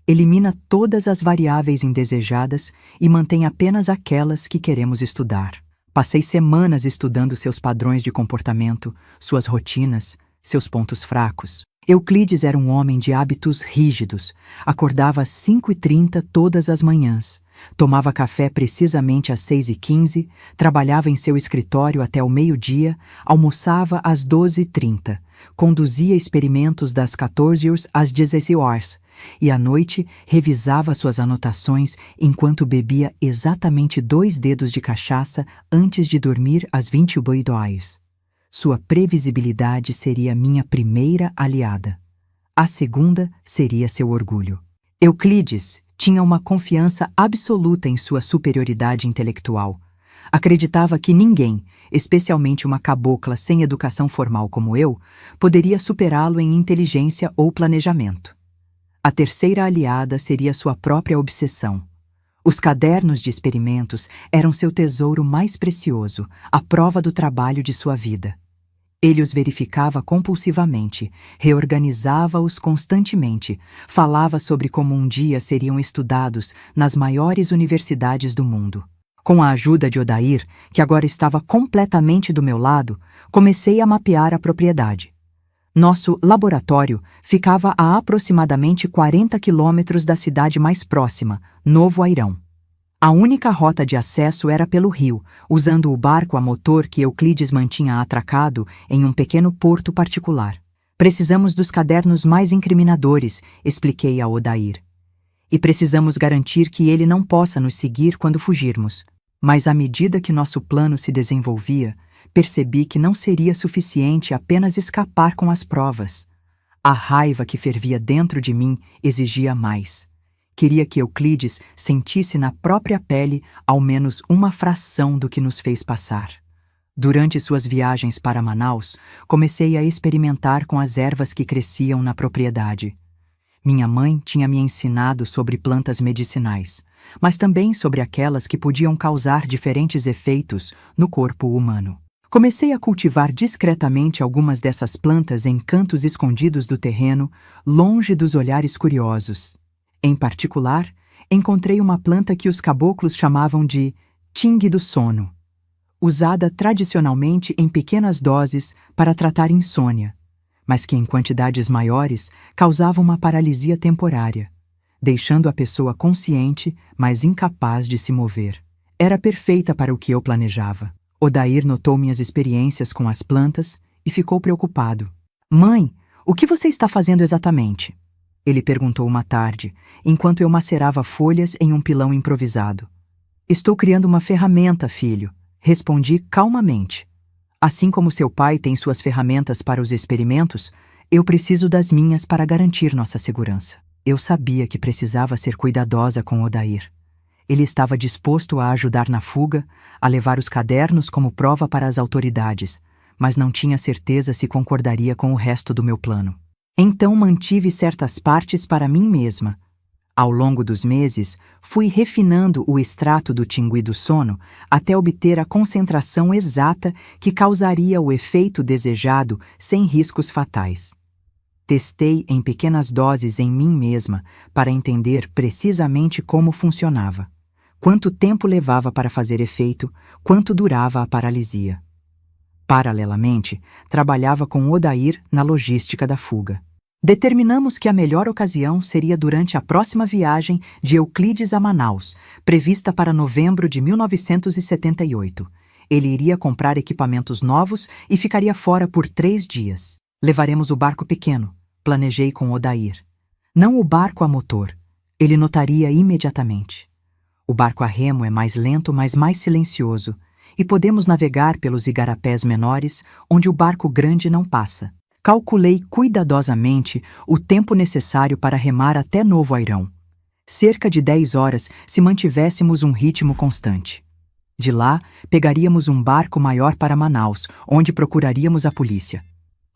elimina todas as variáveis indesejadas e mantém apenas aquelas que queremos estudar. Passei semanas estudando seus padrões de comportamento, suas rotinas, seus pontos fracos. Euclides era um homem de hábitos rígidos. Acordava às 5h30 todas as manhãs. Tomava café precisamente às 6h15, trabalhava em seu escritório até o meio-dia, almoçava às 12h30, conduzia experimentos das 14h às 16h e à noite revisava suas anotações enquanto bebia exatamente 2 dedos de cachaça antes de dormir às 22h. Sua previsibilidade seria minha primeira aliada. A segunda seria seu orgulho. Euclides tinha uma confiança absoluta em sua superioridade intelectual. Acreditava que ninguém, especialmente uma cabocla sem educação formal como eu, poderia superá-lo em inteligência ou planejamento. A terceira aliada seria sua própria obsessão. Os cadernos de experimentos eram seu tesouro mais precioso, a prova do trabalho de sua vida. Ele os verificava compulsivamente, reorganizava-os constantemente, falava sobre como um dia seriam estudados nas maiores universidades do mundo. Com a ajuda de Odair, que agora estava completamente do meu lado, comecei a mapear a propriedade. Nosso laboratório ficava a aproximadamente 40 quilômetros da cidade mais próxima, Novo Airão. A única rota de acesso era pelo rio, usando o barco a motor que Euclides mantinha atracado em um pequeno porto particular. Precisamos dos cadernos mais incriminadores, expliquei a Odair. E precisamos garantir que ele não possa nos seguir quando fugirmos. Mas à medida que nosso plano se desenvolvia, percebi que não seria suficiente apenas escapar com as provas. A raiva que fervia dentro de mim exigia mais. Queria que Euclides sentisse na própria pele ao menos uma fração do que nos fez passar. Durante suas viagens para Manaus, comecei a experimentar com as ervas que cresciam na propriedade. Minha mãe tinha me ensinado sobre plantas medicinais, mas também sobre aquelas que podiam causar diferentes efeitos no corpo humano. Comecei a cultivar discretamente algumas dessas plantas em cantos escondidos do terreno, longe dos olhares curiosos. Em particular, encontrei uma planta que os caboclos chamavam de tingue do sono, usada tradicionalmente em pequenas doses para tratar insônia, mas que em quantidades maiores causava uma paralisia temporária, deixando a pessoa consciente, mas incapaz de se mover. Era perfeita para o que eu planejava. Odair notou minhas experiências com as plantas e ficou preocupado. "Mãe, o que você está fazendo exatamente?" Ele perguntou uma tarde, enquanto eu macerava folhas em um pilão improvisado. "Estou criando uma ferramenta, filho", respondi calmamente. "Assim como seu pai tem suas ferramentas para os experimentos, eu preciso das minhas para garantir nossa segurança." Eu sabia que precisava ser cuidadosa com Odair. Ele estava disposto a ajudar na fuga, a levar os cadernos como prova para as autoridades, mas não tinha certeza se concordaria com o resto do meu plano. Então mantive certas partes para mim mesma. Ao longo dos meses, fui refinando o extrato do tingui do sono até obter a concentração exata que causaria o efeito desejado sem riscos fatais. Testei em pequenas doses em mim mesma para entender precisamente como funcionava, quanto tempo levava para fazer efeito, quanto durava a paralisia. Paralelamente, trabalhava com Odair na logística da fuga. Determinamos que a melhor ocasião seria durante a próxima viagem de Euclides a Manaus, prevista para novembro de 1978. Ele iria comprar equipamentos novos e ficaria fora por 3 dias. "Levaremos o barco pequeno", planejei com Odair. "Não o barco a motor. Ele notaria imediatamente. O barco a remo é mais lento, mas mais silencioso, e podemos navegar pelos igarapés menores, onde o barco grande não passa." Calculei cuidadosamente o tempo necessário para remar até Novo Airão. Cerca de 10 horas se mantivéssemos um ritmo constante. De lá, pegaríamos um barco maior para Manaus, onde procuraríamos a polícia.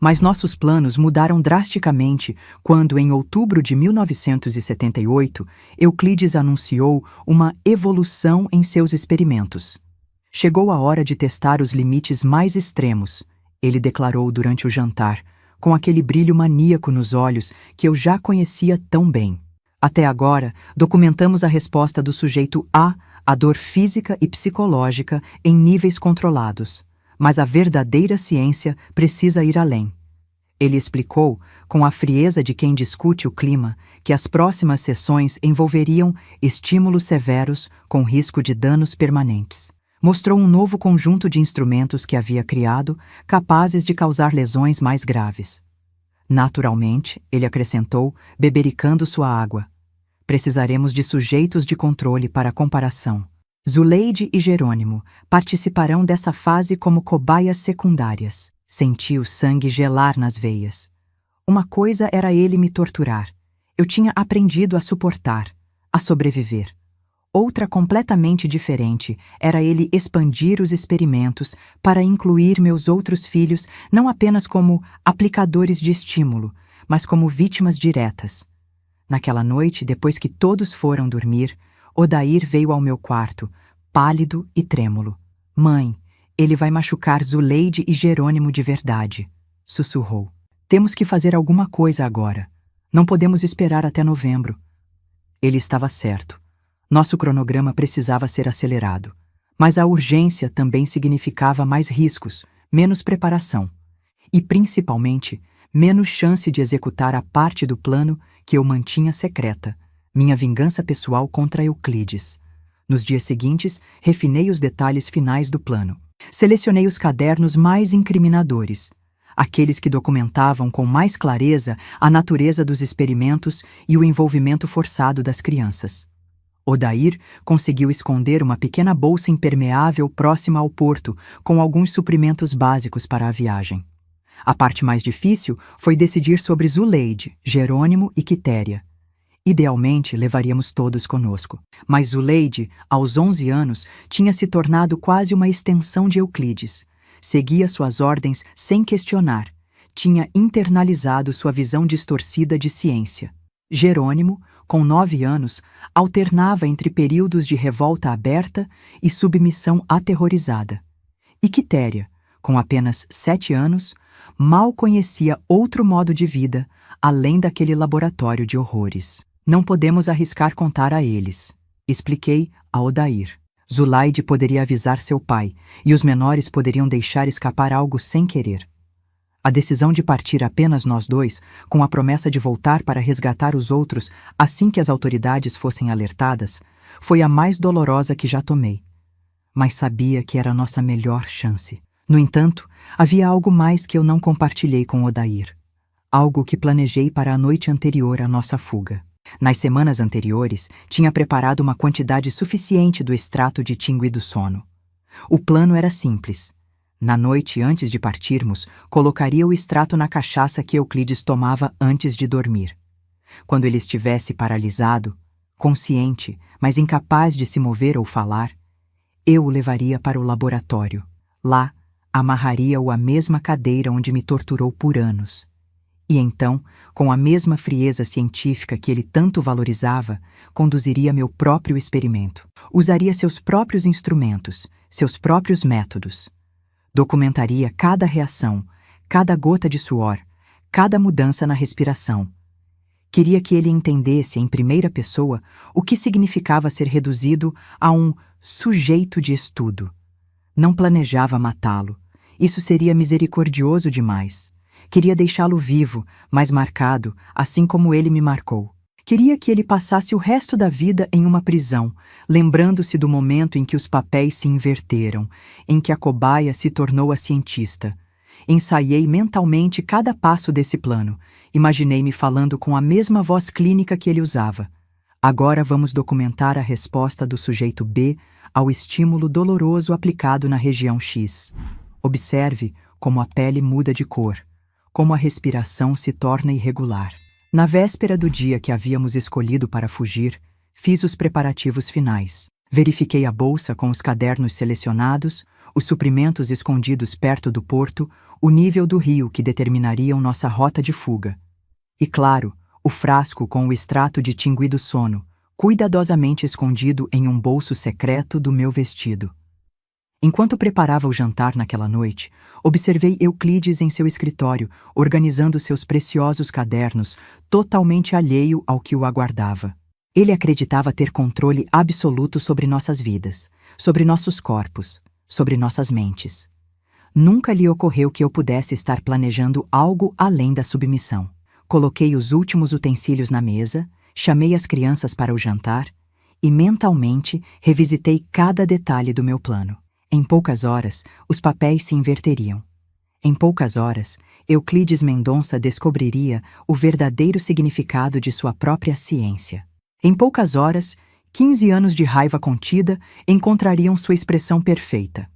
Mas nossos planos mudaram drasticamente quando, em outubro de 1978, Euclides anunciou uma evolução em seus experimentos. Chegou a hora de testar os limites mais extremos. ele declarou durante o jantar, com aquele brilho maníaco nos olhos que eu já conhecia tão bem. Até agora, documentamos a resposta do sujeito A à dor física e psicológica em níveis controlados, mas a verdadeira ciência precisa ir além. Ele explicou, com a frieza de quem discute o clima, que as próximas sessões envolveriam estímulos severos com risco de danos permanentes. Mostrou um novo conjunto de instrumentos que havia criado, capazes de causar lesões mais graves. Naturalmente, ele acrescentou, bebericando sua água, precisaremos de sujeitos de controle para comparação. Zuleide e Jerônimo participarão dessa fase como cobaias secundárias. Senti o sangue gelar nas veias. Uma coisa era ele me torturar. Eu tinha aprendido a suportar, a sobreviver. Outra completamente diferente era ele expandir os experimentos para incluir meus outros filhos não apenas como aplicadores de estímulo, mas como vítimas diretas. Naquela noite, depois que todos foram dormir, Odair veio ao meu quarto, pálido e trêmulo. Mãe, ele vai machucar Zuleide e Jerônimo de verdade, sussurrou. Temos que fazer alguma coisa agora. Não podemos esperar até novembro. Ele estava certo. Nosso cronograma precisava ser acelerado. Mas a urgência também significava mais riscos, menos preparação. E, principalmente, menos chance de executar a parte do plano que eu mantinha secreta, minha vingança pessoal contra Euclides. Nos dias seguintes, refinei os detalhes finais do plano. Selecionei os cadernos mais incriminadores, aqueles que documentavam com mais clareza a natureza dos experimentos e o envolvimento forçado das crianças. Odair conseguiu esconder uma pequena bolsa impermeável próxima ao porto, com alguns suprimentos básicos para a viagem. A parte mais difícil foi decidir sobre Zuleide, Jerônimo e Quitéria. Idealmente, levaríamos todos conosco. Mas Zuleide, aos 11 anos, tinha se tornado quase uma extensão de Euclides. Seguia suas ordens sem questionar. Tinha internalizado sua visão distorcida de ciência. Jerônimo, com 9 anos, alternava entre períodos de revolta aberta e submissão aterrorizada. E Quitéria, com apenas 7 anos, mal conhecia outro modo de vida, além daquele laboratório de horrores. Não podemos arriscar contar a eles, expliquei a Odair. Zuleide poderia avisar seu pai, e os menores poderiam deixar escapar algo sem querer. A decisão de partir apenas nós dois, com a promessa de voltar para resgatar os outros assim que as autoridades fossem alertadas, foi a mais dolorosa que já tomei. Mas sabia que era a nossa melhor chance. No entanto, havia algo mais que eu não compartilhei com Odair. Algo que planejei para a noite anterior à nossa fuga. Nas semanas anteriores, tinha preparado uma quantidade suficiente do extrato de tingui do sono. O plano era simples. Na noite antes de partirmos, colocaria o extrato na cachaça que Euclides tomava antes de dormir. Quando ele estivesse paralisado, consciente, mas incapaz de se mover ou falar, eu o levaria para o laboratório. Lá, amarraria-o à mesma cadeira onde me torturou por anos. E então, com a mesma frieza científica que ele tanto valorizava, conduziria meu próprio experimento. Usaria seus próprios instrumentos, seus próprios métodos. Documentaria cada reação, cada gota de suor, cada mudança na respiração. Queria que ele entendesse em primeira pessoa o que significava ser reduzido a um sujeito de estudo. Não planejava matá-lo. Isso seria misericordioso demais. Queria deixá-lo vivo, mas marcado, assim como ele me marcou. Queria que ele passasse o resto da vida em uma prisão, lembrando-se do momento em que os papéis se inverteram, em que a cobaia se tornou a cientista. Ensaiei mentalmente cada passo desse plano. Imaginei-me falando com a mesma voz clínica que ele usava. Agora vamos documentar a resposta do sujeito B ao estímulo doloroso aplicado na região X. Observe como a pele muda de cor, como a respiração se torna irregular. Na véspera do dia que havíamos escolhido para fugir, fiz os preparativos finais. Verifiquei a bolsa com os cadernos selecionados, os suprimentos escondidos perto do porto, o nível do rio que determinariam nossa rota de fuga. E, claro, o frasco com o extrato de tingui do sono, cuidadosamente escondido em um bolso secreto do meu vestido. Enquanto preparava o jantar naquela noite, observei Euclides em seu escritório, organizando seus preciosos cadernos, totalmente alheio ao que o aguardava. Ele acreditava ter controle absoluto sobre nossas vidas, sobre nossos corpos, sobre nossas mentes. Nunca lhe ocorreu que eu pudesse estar planejando algo além da submissão. Coloquei os últimos utensílios na mesa, chamei as crianças para o jantar e, mentalmente, revisitei cada detalhe do meu plano. Em poucas horas, os papéis se inverteriam. Em poucas horas, Euclides Mendonça descobriria o verdadeiro significado de sua própria ciência. Em poucas horas, 15 anos de raiva contida encontrariam sua expressão perfeita.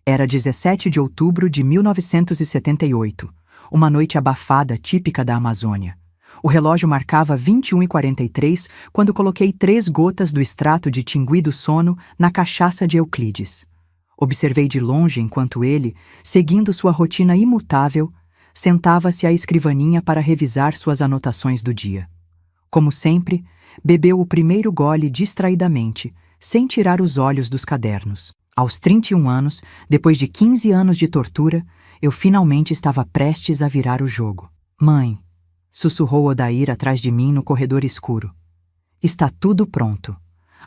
Era 17 de outubro de 1978, uma noite abafada típica da Amazônia. O relógio marcava 21h43 quando coloquei 3 gotas do extrato de tingui do sono na cachaça de Euclides. Observei de longe enquanto ele, seguindo sua rotina imutável, sentava-se à escrivaninha para revisar suas anotações do dia. Como sempre, bebeu o primeiro gole distraidamente, sem tirar os olhos dos cadernos. Aos 31 anos, depois de 15 anos de tortura, eu finalmente estava prestes a virar o jogo. Mãe, sussurrou Odair atrás de mim no corredor escuro. Está tudo pronto.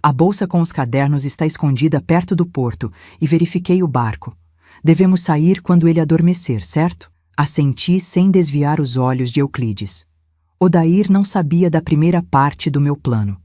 A bolsa com os cadernos está escondida perto do porto e verifiquei o barco. Devemos sair quando ele adormecer, certo? Assenti sem desviar os olhos de Euclides. Odair não sabia da primeira parte do meu plano.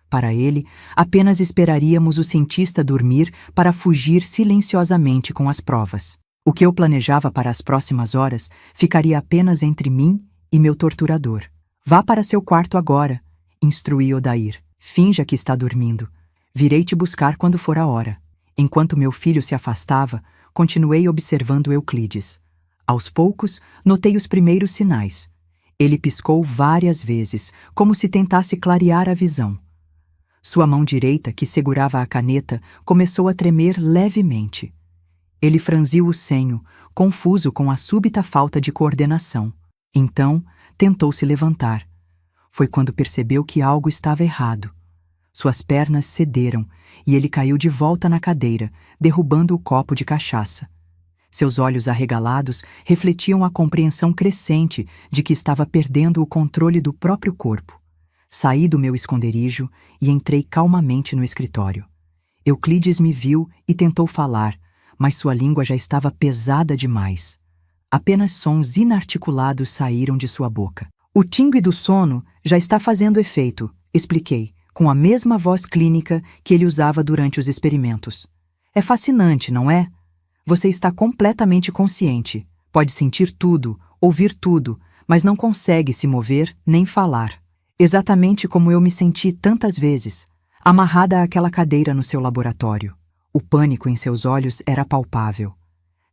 Para ele, apenas esperaríamos o cientista dormir para fugir silenciosamente com as provas. O que eu planejava para as próximas horas ficaria apenas entre mim e meu torturador. Vá para seu quarto agora, instruí Odair. Finja que está dormindo. Virei te buscar quando for a hora. Enquanto meu filho se afastava, continuei observando Euclides. Aos poucos, notei os primeiros sinais. Ele piscou várias vezes, como se tentasse clarear a visão. Sua mão direita, que segurava a caneta, começou a tremer levemente. Ele franziu o senho, confuso com a súbita falta de coordenação. Então, tentou se levantar. Foi quando percebeu que algo estava errado. Suas pernas cederam e ele caiu de volta na cadeira, derrubando o copo de cachaça. Seus olhos arregalados refletiam a compreensão crescente de que estava perdendo o controle do próprio corpo. Saí do meu esconderijo e entrei calmamente no escritório. Euclides me viu e tentou falar, mas sua língua já estava pesada demais. Apenas sons inarticulados saíram de sua boca. O tingui do sono já está fazendo efeito, expliquei, com a mesma voz clínica que ele usava durante os experimentos. É fascinante, não é? Você está completamente consciente, pode sentir tudo, ouvir tudo, mas não consegue se mover nem falar. Exatamente como eu me senti tantas vezes, amarrada àquela cadeira no seu laboratório. O pânico em seus olhos era palpável.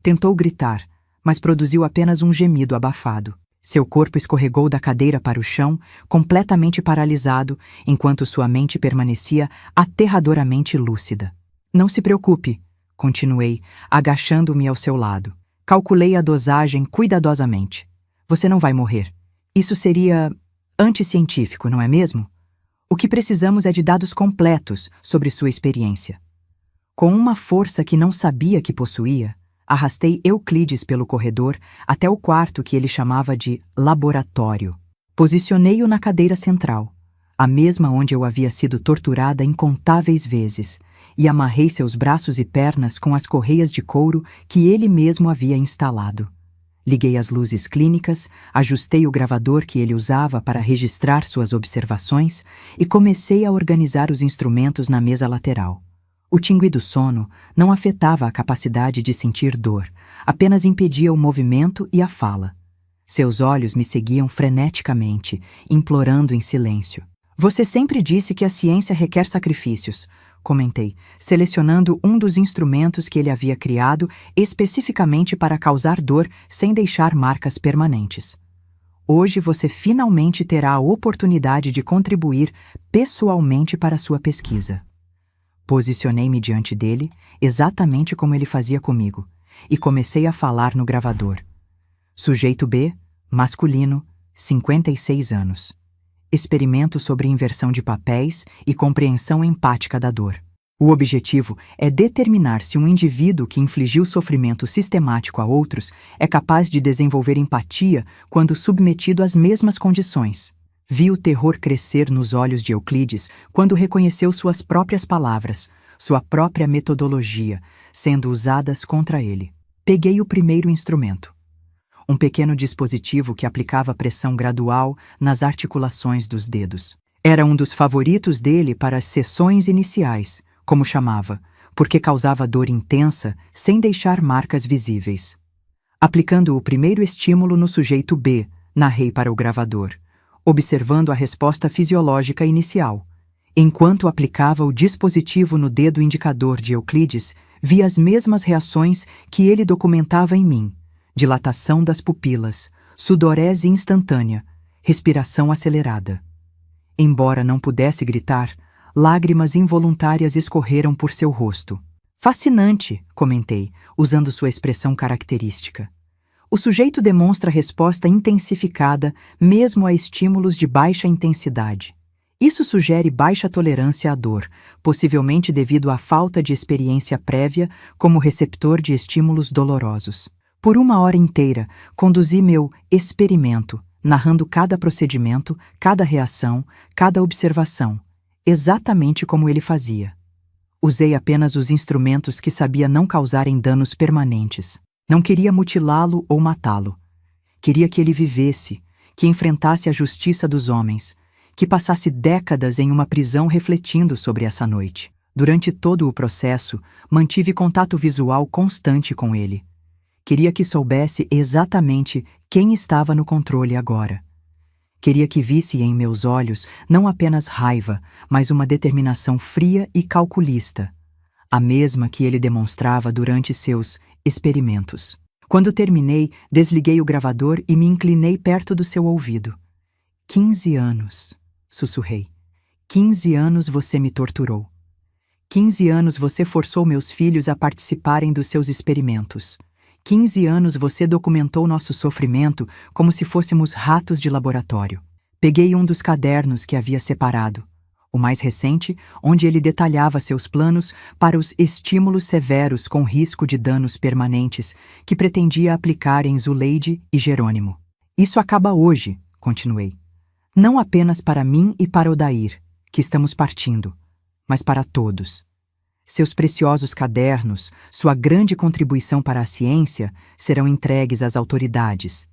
Tentou gritar, mas produziu apenas um gemido abafado. Seu corpo escorregou da cadeira para o chão, completamente paralisado, enquanto sua mente permanecia aterradoramente lúcida. Não se preocupe, continuei, agachando-me ao seu lado. Calculei a dosagem cuidadosamente. Você não vai morrer. Isso seria anticientífico, não é mesmo? O que precisamos é de dados completos sobre sua experiência. Com uma força que não sabia que possuía, arrastei Euclides pelo corredor até o quarto que ele chamava de laboratório. Posicionei-o na cadeira central, a mesma onde eu havia sido torturada incontáveis vezes, e amarrei seus braços e pernas com as correias de couro que ele mesmo havia instalado. Liguei as luzes clínicas, ajustei o gravador que ele usava para registrar suas observações e comecei a organizar os instrumentos na mesa lateral. O tingui do sono não afetava a capacidade de sentir dor, apenas impedia o movimento e a fala. Seus olhos me seguiam freneticamente, implorando em silêncio. Você sempre disse que a ciência requer sacrifícios, comentei, selecionando um dos instrumentos que ele havia criado especificamente para causar dor sem deixar marcas permanentes. Hoje você finalmente terá a oportunidade de contribuir pessoalmente para sua pesquisa. Posicionei-me diante dele, exatamente como ele fazia comigo, e comecei a falar no gravador. Sujeito B, masculino, 56 anos. Experimento sobre inversão de papéis e compreensão empática da dor. O objetivo é determinar se um indivíduo que infligiu sofrimento sistemático a outros é capaz de desenvolver empatia quando submetido às mesmas condições. Vi o terror crescer nos olhos de Euclides quando reconheceu suas próprias palavras, sua própria metodologia, sendo usadas contra ele. Peguei o primeiro instrumento. Um pequeno dispositivo que aplicava pressão gradual nas articulações dos dedos. Era um dos favoritos dele para as sessões iniciais, como chamava, porque causava dor intensa sem deixar marcas visíveis. Aplicando o primeiro estímulo no sujeito B, narrei para o gravador, observando a resposta fisiológica inicial. Enquanto aplicava o dispositivo no dedo indicador de Euclides, vi as mesmas reações que ele documentava em mim: dilatação das pupilas, sudorese instantânea, respiração acelerada. Embora não pudesse gritar, lágrimas involuntárias escorreram por seu rosto. Fascinante, comentei, usando sua expressão característica. O sujeito demonstra resposta intensificada mesmo a estímulos de baixa intensidade. Isso sugere baixa tolerância à dor, possivelmente devido à falta de experiência prévia como receptor de estímulos dolorosos. Por 1 hora inteira, conduzi meu experimento, narrando cada procedimento, cada reação, cada observação, exatamente como ele fazia. Usei apenas os instrumentos que sabia não causarem danos permanentes. Não queria mutilá-lo ou matá-lo. Queria que ele vivesse, que enfrentasse a justiça dos homens, que passasse décadas em uma prisão refletindo sobre essa noite. Durante todo o processo, mantive contato visual constante com ele. Queria que soubesse exatamente quem estava no controle agora. Queria que visse em meus olhos não apenas raiva, mas uma determinação fria e calculista, a mesma que ele demonstrava durante seus experimentos. Quando terminei, desliguei o gravador e me inclinei perto do seu ouvido. 15 anos, sussurrei. 15 anos você me torturou. 15 anos você forçou meus filhos a participarem dos seus experimentos. 15 anos você documentou nosso sofrimento como se fôssemos ratos de laboratório. Peguei um dos cadernos que havia separado, o mais recente, onde ele detalhava seus planos para os estímulos severos com risco de danos permanentes que pretendia aplicar em Zuleide e Jerônimo. Isso acaba hoje, continuei. Não apenas para mim e para Odair, que estamos partindo, mas para todos. Seus preciosos cadernos, sua grande contribuição para a ciência, serão entregues às autoridades.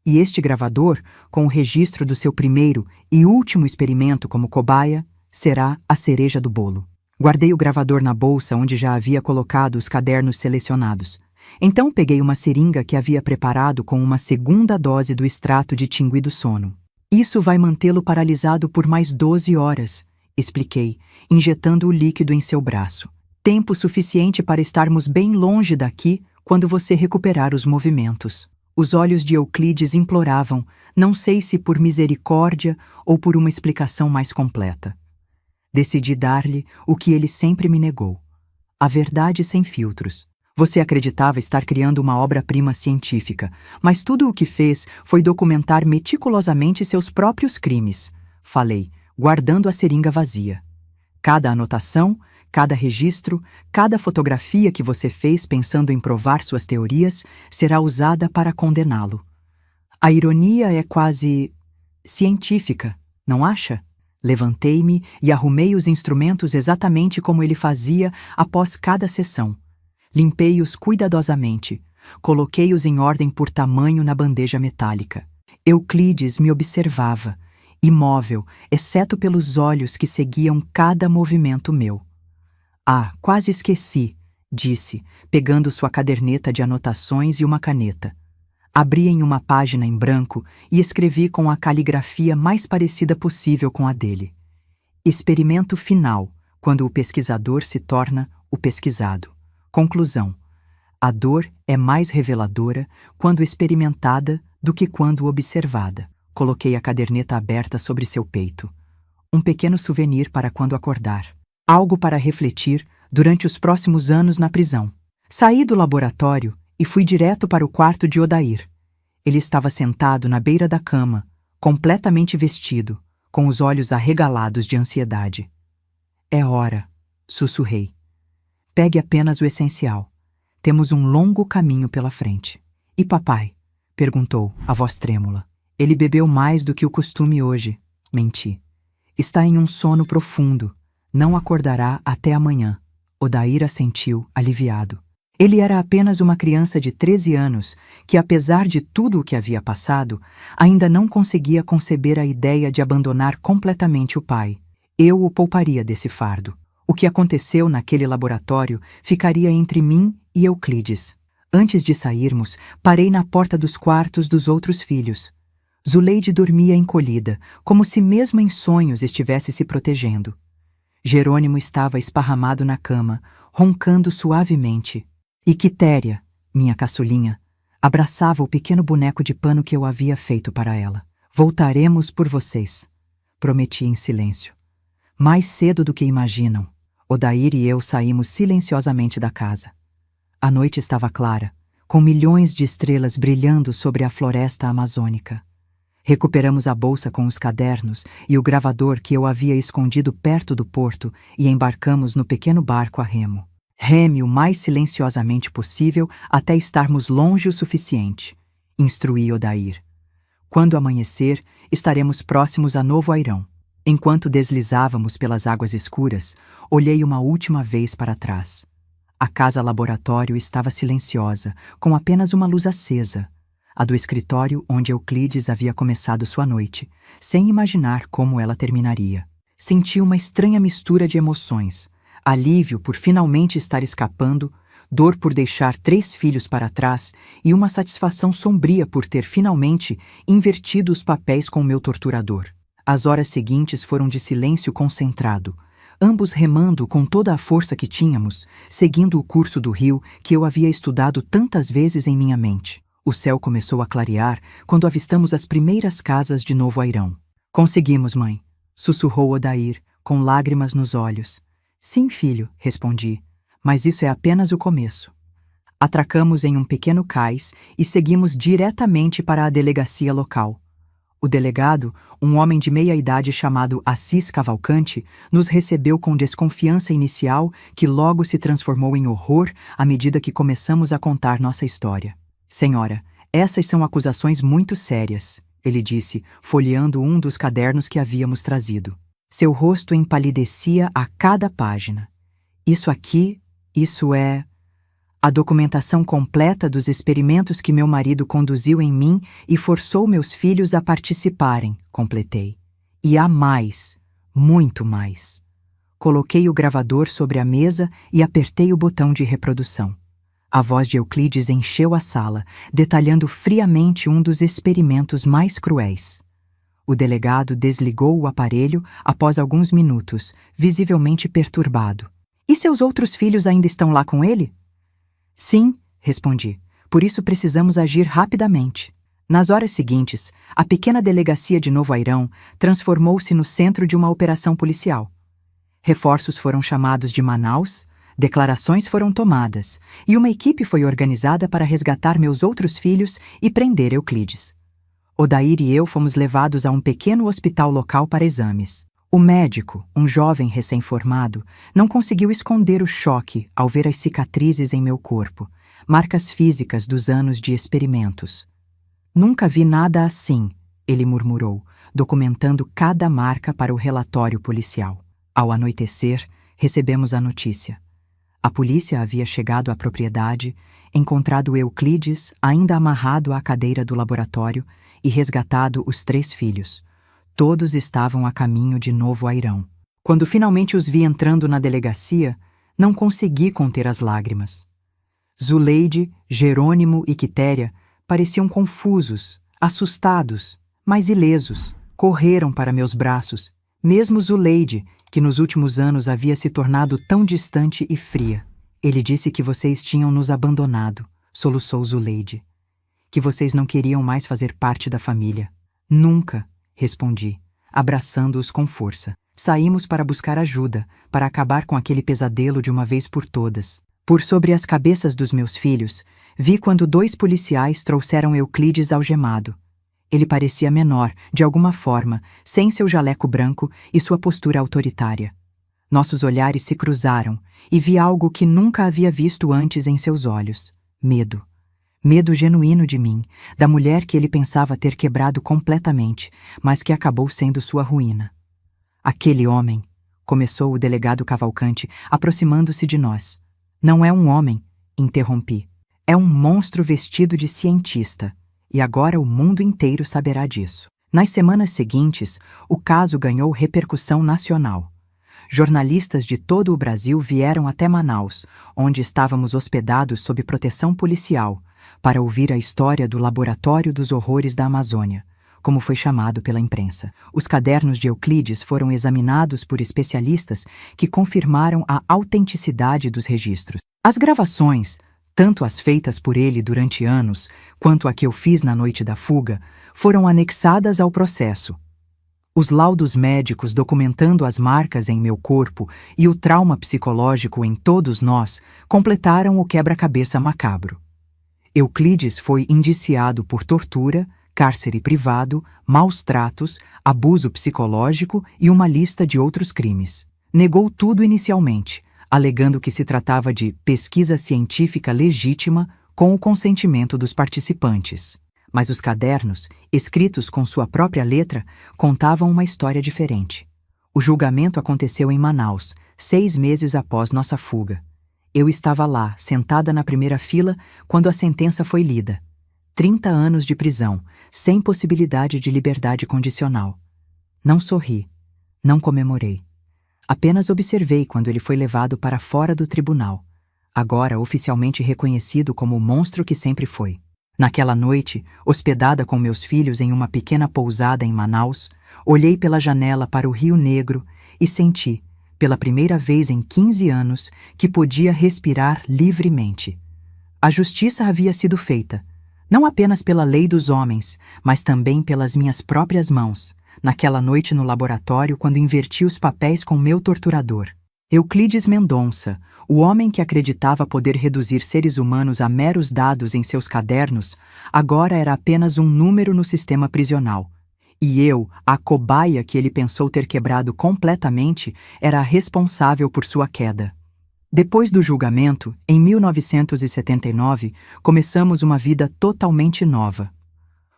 E este gravador, com o registro do seu primeiro e último experimento como cobaia, será a cereja do bolo. Guardei o gravador na bolsa onde já havia colocado os cadernos selecionados. Então peguei uma seringa que havia preparado com uma segunda dose do extrato de tingui do sono. Isso vai mantê-lo paralisado por mais 12 horas, expliquei, injetando o líquido em seu braço. Tempo suficiente para estarmos bem longe daqui quando você recuperar os movimentos. Os olhos de Euclides imploravam, não sei se por misericórdia ou por uma explicação mais completa. Decidi dar-lhe o que ele sempre me negou: a verdade sem filtros. Você acreditava estar criando uma obra-prima científica, mas tudo o que fez foi documentar meticulosamente seus próprios crimes, falei, guardando a seringa vazia. Cada anotação, cada registro, cada fotografia que você fez pensando em provar suas teorias será usada para condená-lo. A ironia é quase científica, não acha? Levantei-me e arrumei os instrumentos exatamente como ele fazia após cada sessão. Limpei-os cuidadosamente, coloquei-os em ordem por tamanho na bandeja metálica. Euclides me observava, imóvel, exceto pelos olhos que seguiam cada movimento meu. Ah, quase esqueci, disse, pegando sua caderneta de anotações e uma caneta. Abri em uma página em branco e escrevi com a caligrafia mais parecida possível com a dele. Experimento final, quando o pesquisador se torna o pesquisado. Conclusão: a dor é mais reveladora quando experimentada do que quando observada. Coloquei a caderneta aberta sobre seu peito. Um pequeno souvenir para quando acordar. Algo para refletir durante os próximos anos na prisão. Saí do laboratório e fui direto para o quarto de Odair. Ele estava sentado na beira da cama, completamente vestido, com os olhos arregalados de ansiedade. É hora, sussurrei. Pegue apenas o essencial. Temos um longo caminho pela frente. E papai? Perguntou, a voz trêmula. Ele bebeu mais do que o costume hoje. Menti. Está em um sono profundo. Não acordará até amanhã. Odair assentiu, aliviado. Ele era apenas uma criança de 13 anos que, apesar de tudo o que havia passado, ainda não conseguia conceber a ideia de abandonar completamente o pai. Eu o pouparia desse fardo. O que aconteceu naquele laboratório ficaria entre mim e Euclides. Antes de sairmos, parei na porta dos quartos dos outros filhos. Zuleide dormia encolhida, como se mesmo em sonhos estivesse se protegendo. Jerônimo estava esparramado na cama, roncando suavemente. E Quitéria, minha caçulinha, abraçava o pequeno boneco de pano que eu havia feito para ela. Voltaremos por vocês, prometi em silêncio. Mais cedo do que imaginam. Odair e eu saímos silenciosamente da casa. A noite estava clara, com milhões de estrelas brilhando sobre a floresta amazônica. Recuperamos a bolsa com os cadernos e o gravador que eu havia escondido perto do porto e embarcamos no pequeno barco a remo. Reme o mais silenciosamente possível até estarmos longe o suficiente, instruí Odair. Quando amanhecer, estaremos próximos a Novo Airão. Enquanto deslizávamos pelas águas escuras, olhei uma última vez para trás. A casa-laboratório estava silenciosa, com apenas uma luz acesa. A do escritório onde Euclides havia começado sua noite, sem imaginar como ela terminaria. Senti uma estranha mistura de emoções. Alívio por finalmente estar escapando, dor por deixar 3 filhos para trás e uma satisfação sombria por ter finalmente invertido os papéis com o meu torturador. As horas seguintes foram de silêncio concentrado, ambos remando com toda a força que tínhamos, seguindo o curso do rio que eu havia estudado tantas vezes em minha mente. O céu começou a clarear quando avistamos as primeiras casas de Novo Airão. Conseguimos, mãe, sussurrou Odair, com lágrimas nos olhos. Sim, filho, respondi, mas isso é apenas o começo. Atracamos em um pequeno cais e seguimos diretamente para a delegacia local. O delegado, um homem de meia idade chamado Assis Cavalcante, nos recebeu com desconfiança inicial que logo se transformou em horror à medida que começamos a contar nossa história. Senhora, essas são acusações muito sérias, ele disse, folheando um dos cadernos que havíamos trazido. Seu rosto empalidecia a cada página. Isso é a documentação completa dos experimentos que meu marido conduziu em mim e forçou meus filhos a participarem, completei. E há mais, muito mais. Coloquei o gravador sobre a mesa e apertei o botão de reprodução. A voz de Euclides encheu a sala, detalhando friamente um dos experimentos mais cruéis. O delegado desligou o aparelho após alguns minutos, visivelmente perturbado. E seus outros filhos ainda estão lá com ele? Sim, respondi. Por isso precisamos agir rapidamente. Nas horas seguintes, a pequena delegacia de Novo Airão transformou-se no centro de uma operação policial. Reforços foram chamados de Manaus, declarações foram tomadas e uma equipe foi organizada para resgatar meus outros filhos e prender Euclides. Odair e eu fomos levados a um pequeno hospital local para exames. O médico, um jovem recém-formado, não conseguiu esconder o choque ao ver as cicatrizes em meu corpo, marcas físicas dos anos de experimentos. Nunca vi nada assim, ele murmurou, documentando cada marca para o relatório policial. Ao anoitecer, recebemos a notícia. A polícia havia chegado à propriedade, encontrado Euclides ainda amarrado à cadeira do laboratório e resgatado os 3 filhos. Todos estavam a caminho de Novo Airão. Quando finalmente os vi entrando na delegacia, não consegui conter as lágrimas. Zuleide, Jerônimo e Quitéria pareciam confusos, assustados, mas ilesos. Correram para meus braços, mesmo Zuleide, que nos últimos anos havia se tornado tão distante e fria. Ele disse que vocês tinham nos abandonado, soluçou Zuleide. Que vocês não queriam mais fazer parte da família. Nunca, respondi, abraçando-os com força. Saímos para buscar ajuda, para acabar com aquele pesadelo de uma vez por todas. Por sobre as cabeças dos meus filhos, vi quando 2 policiais trouxeram Euclides algemado. Ele parecia menor, de alguma forma, sem seu jaleco branco e sua postura autoritária. Nossos olhares se cruzaram e vi algo que nunca havia visto antes em seus olhos: medo. Medo genuíno de mim, da mulher que ele pensava ter quebrado completamente, mas que acabou sendo sua ruína. Aquele homem, começou o delegado Cavalcante, aproximando-se de nós. Não é um homem, interrompi. É um monstro vestido de cientista, e agora o mundo inteiro saberá disso. Nas semanas seguintes, o caso ganhou repercussão nacional. Jornalistas de todo o Brasil vieram até Manaus, onde estávamos hospedados sob proteção policial, para ouvir a história do Laboratório dos Horrores da Amazônia, como foi chamado pela imprensa. Os cadernos de Euclides foram examinados por especialistas que confirmaram a autenticidade dos registros. As gravações, tanto as feitas por ele durante anos, quanto a que eu fiz na noite da fuga, foram anexadas ao processo. Os laudos médicos documentando as marcas em meu corpo e o trauma psicológico em todos nós completaram o quebra-cabeça macabro. Euclides foi indiciado por tortura, cárcere privado, maus tratos, abuso psicológico e uma lista de outros crimes. Negou tudo inicialmente, alegando que se tratava de pesquisa científica legítima com o consentimento dos participantes. Mas os cadernos, escritos com sua própria letra, contavam uma história diferente. O julgamento aconteceu em Manaus, 6 meses após nossa fuga. Eu estava lá, sentada na primeira fila, quando a sentença foi lida. 30 anos de prisão, sem possibilidade de liberdade condicional. Não sorri, não comemorei. Apenas observei quando ele foi levado para fora do tribunal, agora oficialmente reconhecido como o monstro que sempre foi. Naquela noite, hospedada com meus filhos em uma pequena pousada em Manaus, olhei pela janela para o Rio Negro e senti, pela primeira vez em 15 anos, que podia respirar livremente. A justiça havia sido feita, não apenas pela lei dos homens, mas também pelas minhas próprias mãos, naquela noite no laboratório quando inverti os papéis com meu torturador. Euclides Mendonça, o homem que acreditava poder reduzir seres humanos a meros dados em seus cadernos, agora era apenas um número no sistema prisional. E eu, a cobaia que ele pensou ter quebrado completamente, era a responsável por sua queda. Depois do julgamento, em 1979, começamos uma vida totalmente nova.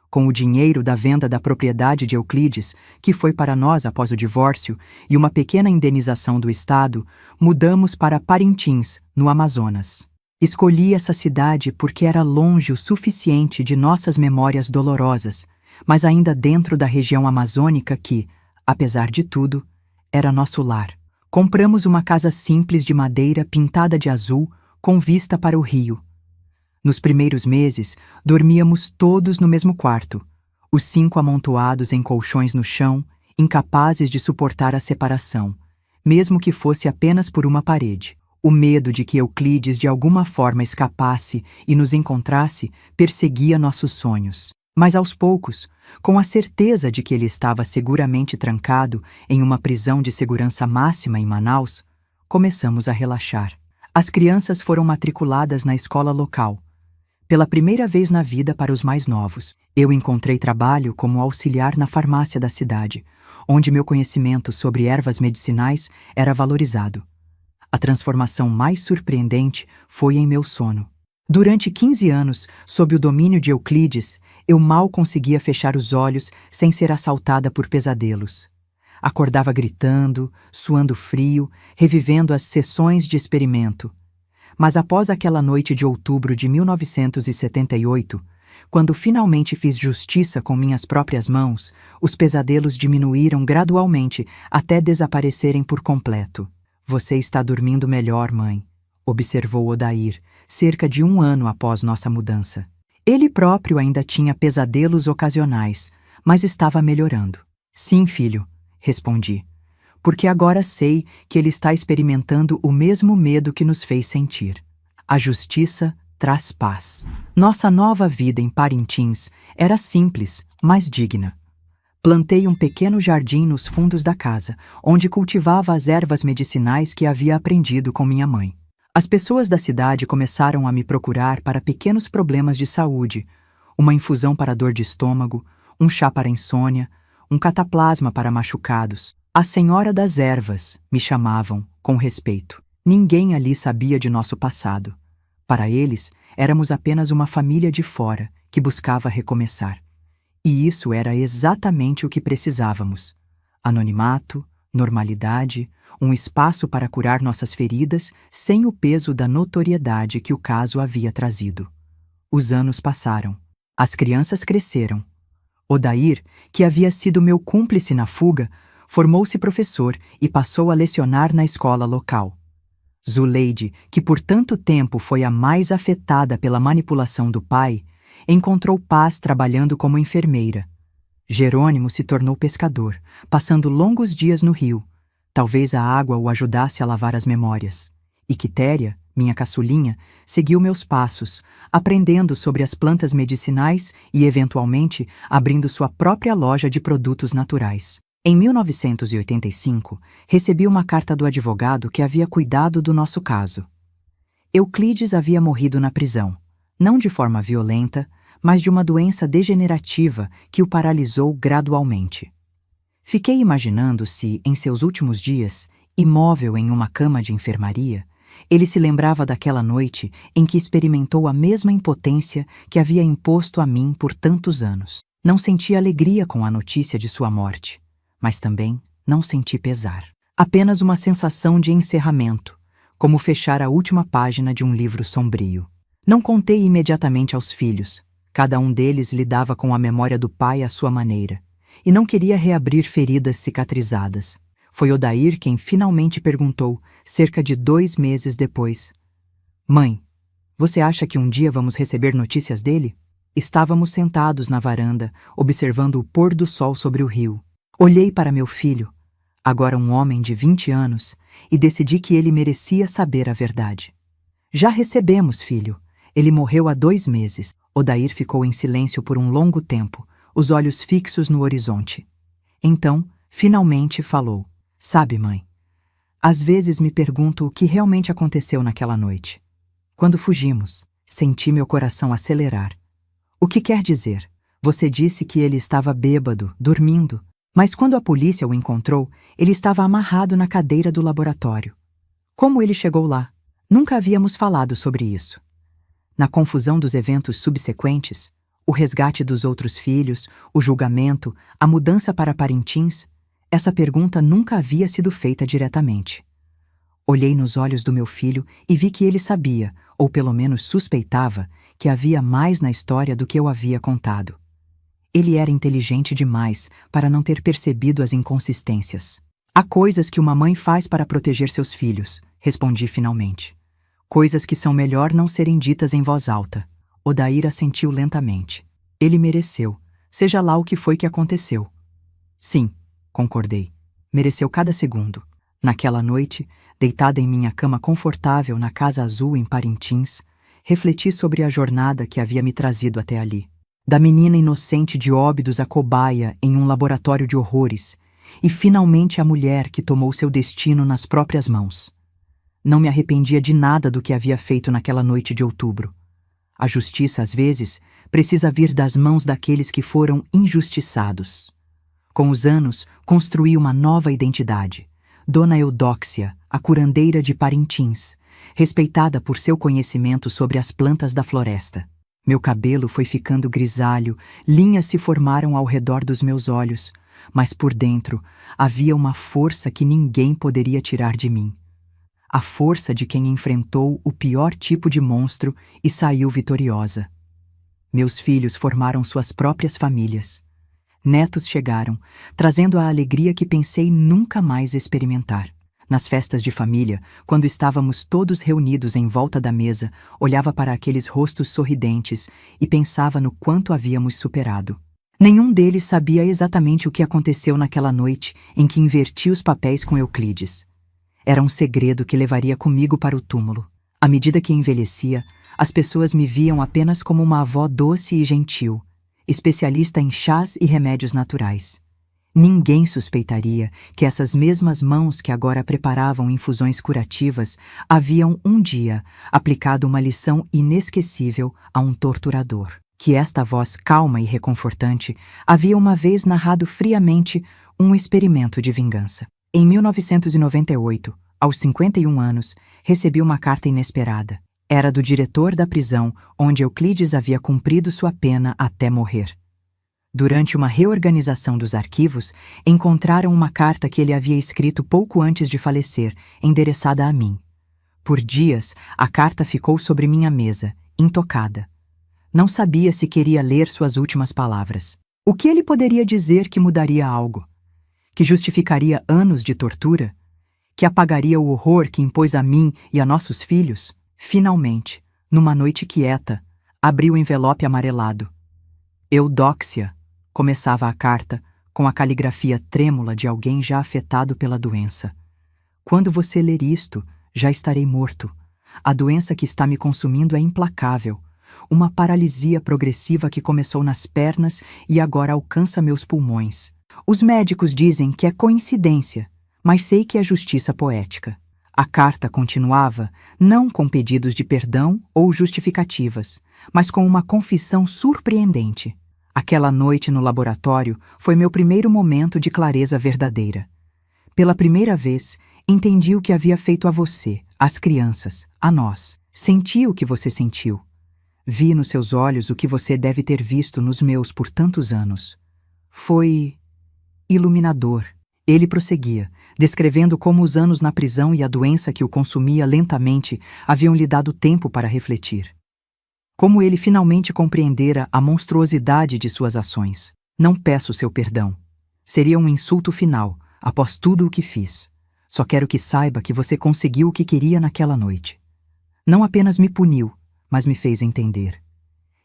Com o dinheiro da venda da propriedade de Euclides, que foi para nós após o divórcio, e uma pequena indenização do Estado, mudamos para Parintins, no Amazonas. Escolhi essa cidade porque era longe o suficiente de nossas memórias dolorosas, mas ainda dentro da região amazônica que, apesar de tudo, era nosso lar. Compramos uma casa simples de madeira pintada de azul, com vista para o rio. Nos primeiros meses, dormíamos todos no mesmo quarto, os 5 amontoados em colchões no chão, incapazes de suportar a separação, mesmo que fosse apenas por uma parede. O medo de que Euclides de alguma forma escapasse e nos encontrasse perseguia nossos sonhos. Mas aos poucos, com a certeza de que ele estava seguramente trancado em uma prisão de segurança máxima em Manaus, começamos a relaxar. As crianças foram matriculadas na escola local. Pela primeira vez na vida para os mais novos, eu encontrei trabalho como auxiliar na farmácia da cidade, onde meu conhecimento sobre ervas medicinais era valorizado. A transformação mais surpreendente foi em meu sono. Durante 15 anos, sob o domínio de Euclides, eu mal conseguia fechar os olhos sem ser assaltada por pesadelos. Acordava gritando, suando frio, revivendo as sessões de experimento. Mas após aquela noite de outubro de 1978, quando finalmente fiz justiça com minhas próprias mãos, os pesadelos diminuíram gradualmente até desaparecerem por completo. Você está dormindo melhor, mãe, observou Odair, cerca de 1 ano após nossa mudança. Ele próprio ainda tinha pesadelos ocasionais, mas estava melhorando. Sim, filho, respondi, porque agora sei que ele está experimentando o mesmo medo que nos fez sentir. A justiça traz paz. Nossa nova vida em Parintins era simples, mas digna. Plantei um pequeno jardim nos fundos da casa, onde cultivava as ervas medicinais que havia aprendido com minha mãe. As pessoas da cidade começaram a me procurar para pequenos problemas de saúde, uma infusão para dor de estômago, um chá para insônia, um cataplasma para machucados. A Senhora das Ervas, me chamavam, com respeito. Ninguém ali sabia de nosso passado. Para eles, éramos apenas uma família de fora que buscava recomeçar. E isso era exatamente o que precisávamos. Anonimato, normalidade, um espaço para curar nossas feridas sem o peso da notoriedade que o caso havia trazido. Os anos passaram. As crianças cresceram. Odair, que havia sido meu cúmplice na fuga, formou-se professor e passou a lecionar na escola local. Zuleide, que por tanto tempo foi a mais afetada pela manipulação do pai, encontrou paz trabalhando como enfermeira. Jerônimo se tornou pescador, passando longos dias no rio. Talvez a água o ajudasse a lavar as memórias. E Quitéria, minha caçulinha, seguiu meus passos, aprendendo sobre as plantas medicinais e, eventualmente, abrindo sua própria loja de produtos naturais. Em 1985, recebi uma carta do advogado que havia cuidado do nosso caso. Euclides havia morrido na prisão, não de forma violenta, mas de uma doença degenerativa que o paralisou gradualmente. Fiquei imaginando se, em seus últimos dias, imóvel em uma cama de enfermaria, ele se lembrava daquela noite em que experimentou a mesma impotência que havia imposto a mim por tantos anos. Não senti alegria com a notícia de sua morte, mas também não senti pesar. Apenas uma sensação de encerramento, como fechar a última página de um livro sombrio. Não contei imediatamente aos filhos. Cada um deles lidava com a memória do pai à sua maneira, e não queria reabrir feridas cicatrizadas. Foi Odair quem finalmente perguntou, cerca de 2 meses depois: "Mãe, você acha que um dia vamos receber notícias dele?" Estávamos sentados na varanda, observando o pôr do sol sobre o rio. Olhei para meu filho, agora um homem de 20 anos, e decidi que ele merecia saber a verdade. "Já recebemos, filho. Ele morreu há 2 meses. Odair ficou em silêncio por um longo tempo, os olhos fixos no horizonte. Então, finalmente falou: "Sabe, mãe, às vezes me pergunto o que realmente aconteceu naquela noite. Quando fugimos, senti meu coração acelerar. O que quer dizer? Você disse que ele estava bêbado, dormindo, mas quando a polícia o encontrou, ele estava amarrado na cadeira do laboratório. Como ele chegou lá? Nunca havíamos falado sobre isso. Na confusão dos eventos subsequentes, o resgate dos outros filhos, o julgamento, a mudança para Parintins, essa pergunta nunca havia sido feita diretamente. Olhei nos olhos do meu filho e vi que ele sabia, ou pelo menos suspeitava, que havia mais na história do que eu havia contado. Ele era inteligente demais para não ter percebido as inconsistências. "Há coisas que uma mãe faz para proteger seus filhos", respondi finalmente. "Coisas que são melhor não serem ditas em voz alta." Odair assentiu lentamente. "Ele mereceu, seja lá o que foi que aconteceu." "Sim", concordei. "Mereceu cada segundo." Naquela noite, deitada em minha cama confortável na Casa Azul em Parintins, refleti sobre a jornada que havia me trazido até ali. Da menina inocente de Óbidos à cobaia em um laboratório de horrores, e finalmente a mulher que tomou seu destino nas próprias mãos. Não me arrependia de nada do que havia feito naquela noite de outubro. A justiça, às vezes, precisa vir das mãos daqueles que foram injustiçados. Com os anos, construí uma nova identidade. Dona Eudóxia, a curandeira de Parintins, respeitada por seu conhecimento sobre as plantas da floresta. Meu cabelo foi ficando grisalho, linhas se formaram ao redor dos meus olhos, mas por dentro havia uma força que ninguém poderia tirar de mim. A força de quem enfrentou o pior tipo de monstro e saiu vitoriosa. Meus filhos formaram suas próprias famílias. Netos chegaram, trazendo a alegria que pensei nunca mais experimentar. Nas festas de família, quando estávamos todos reunidos em volta da mesa, olhava para aqueles rostos sorridentes e pensava no quanto havíamos superado. Nenhum deles sabia exatamente o que aconteceu naquela noite em que inverti os papéis com Euclides. Era um segredo que levaria comigo para o túmulo. À medida que envelhecia, as pessoas me viam apenas como uma avó doce e gentil, especialista em chás e remédios naturais. Ninguém suspeitaria que essas mesmas mãos que agora preparavam infusões curativas haviam um dia aplicado uma lição inesquecível a um torturador. Que esta voz calma e reconfortante havia uma vez narrado friamente um experimento de vingança. Em 1998, aos 51 anos, recebi uma carta inesperada. Era do diretor da prisão onde Euclides havia cumprido sua pena até morrer. Durante uma reorganização dos arquivos, encontraram uma carta que ele havia escrito pouco antes de falecer, endereçada a mim. Por dias, a carta ficou sobre minha mesa, intocada. Não sabia se queria ler suas últimas palavras. O que ele poderia dizer que mudaria algo? Que justificaria anos de tortura? Que apagaria o horror que impôs a mim e a nossos filhos? Finalmente, numa noite quieta, abri o envelope amarelado. Eudóxia, começava a carta, com a caligrafia trêmula de alguém já afetado pela doença. Quando você ler isto, já estarei morto. A doença que está me consumindo é implacável. Uma paralisia progressiva que começou nas pernas e agora alcança meus pulmões. Os médicos dizem que é coincidência, mas sei que é justiça poética. A carta continuava, não com pedidos de perdão ou justificativas, mas com uma confissão surpreendente. Aquela noite no laboratório foi meu primeiro momento de clareza verdadeira. Pela primeira vez, entendi o que havia feito a você, às crianças, a nós. Senti o que você sentiu. Vi nos seus olhos o que você deve ter visto nos meus por tantos anos. Foi iluminador. Ele prosseguia, descrevendo como os anos na prisão e a doença que o consumia lentamente haviam lhe dado tempo para refletir. Como ele finalmente compreendera a monstruosidade de suas ações. Não peço seu perdão. Seria um insulto final, após tudo o que fiz. Só quero que saiba que você conseguiu o que queria naquela noite. Não apenas me puniu, mas me fez entender.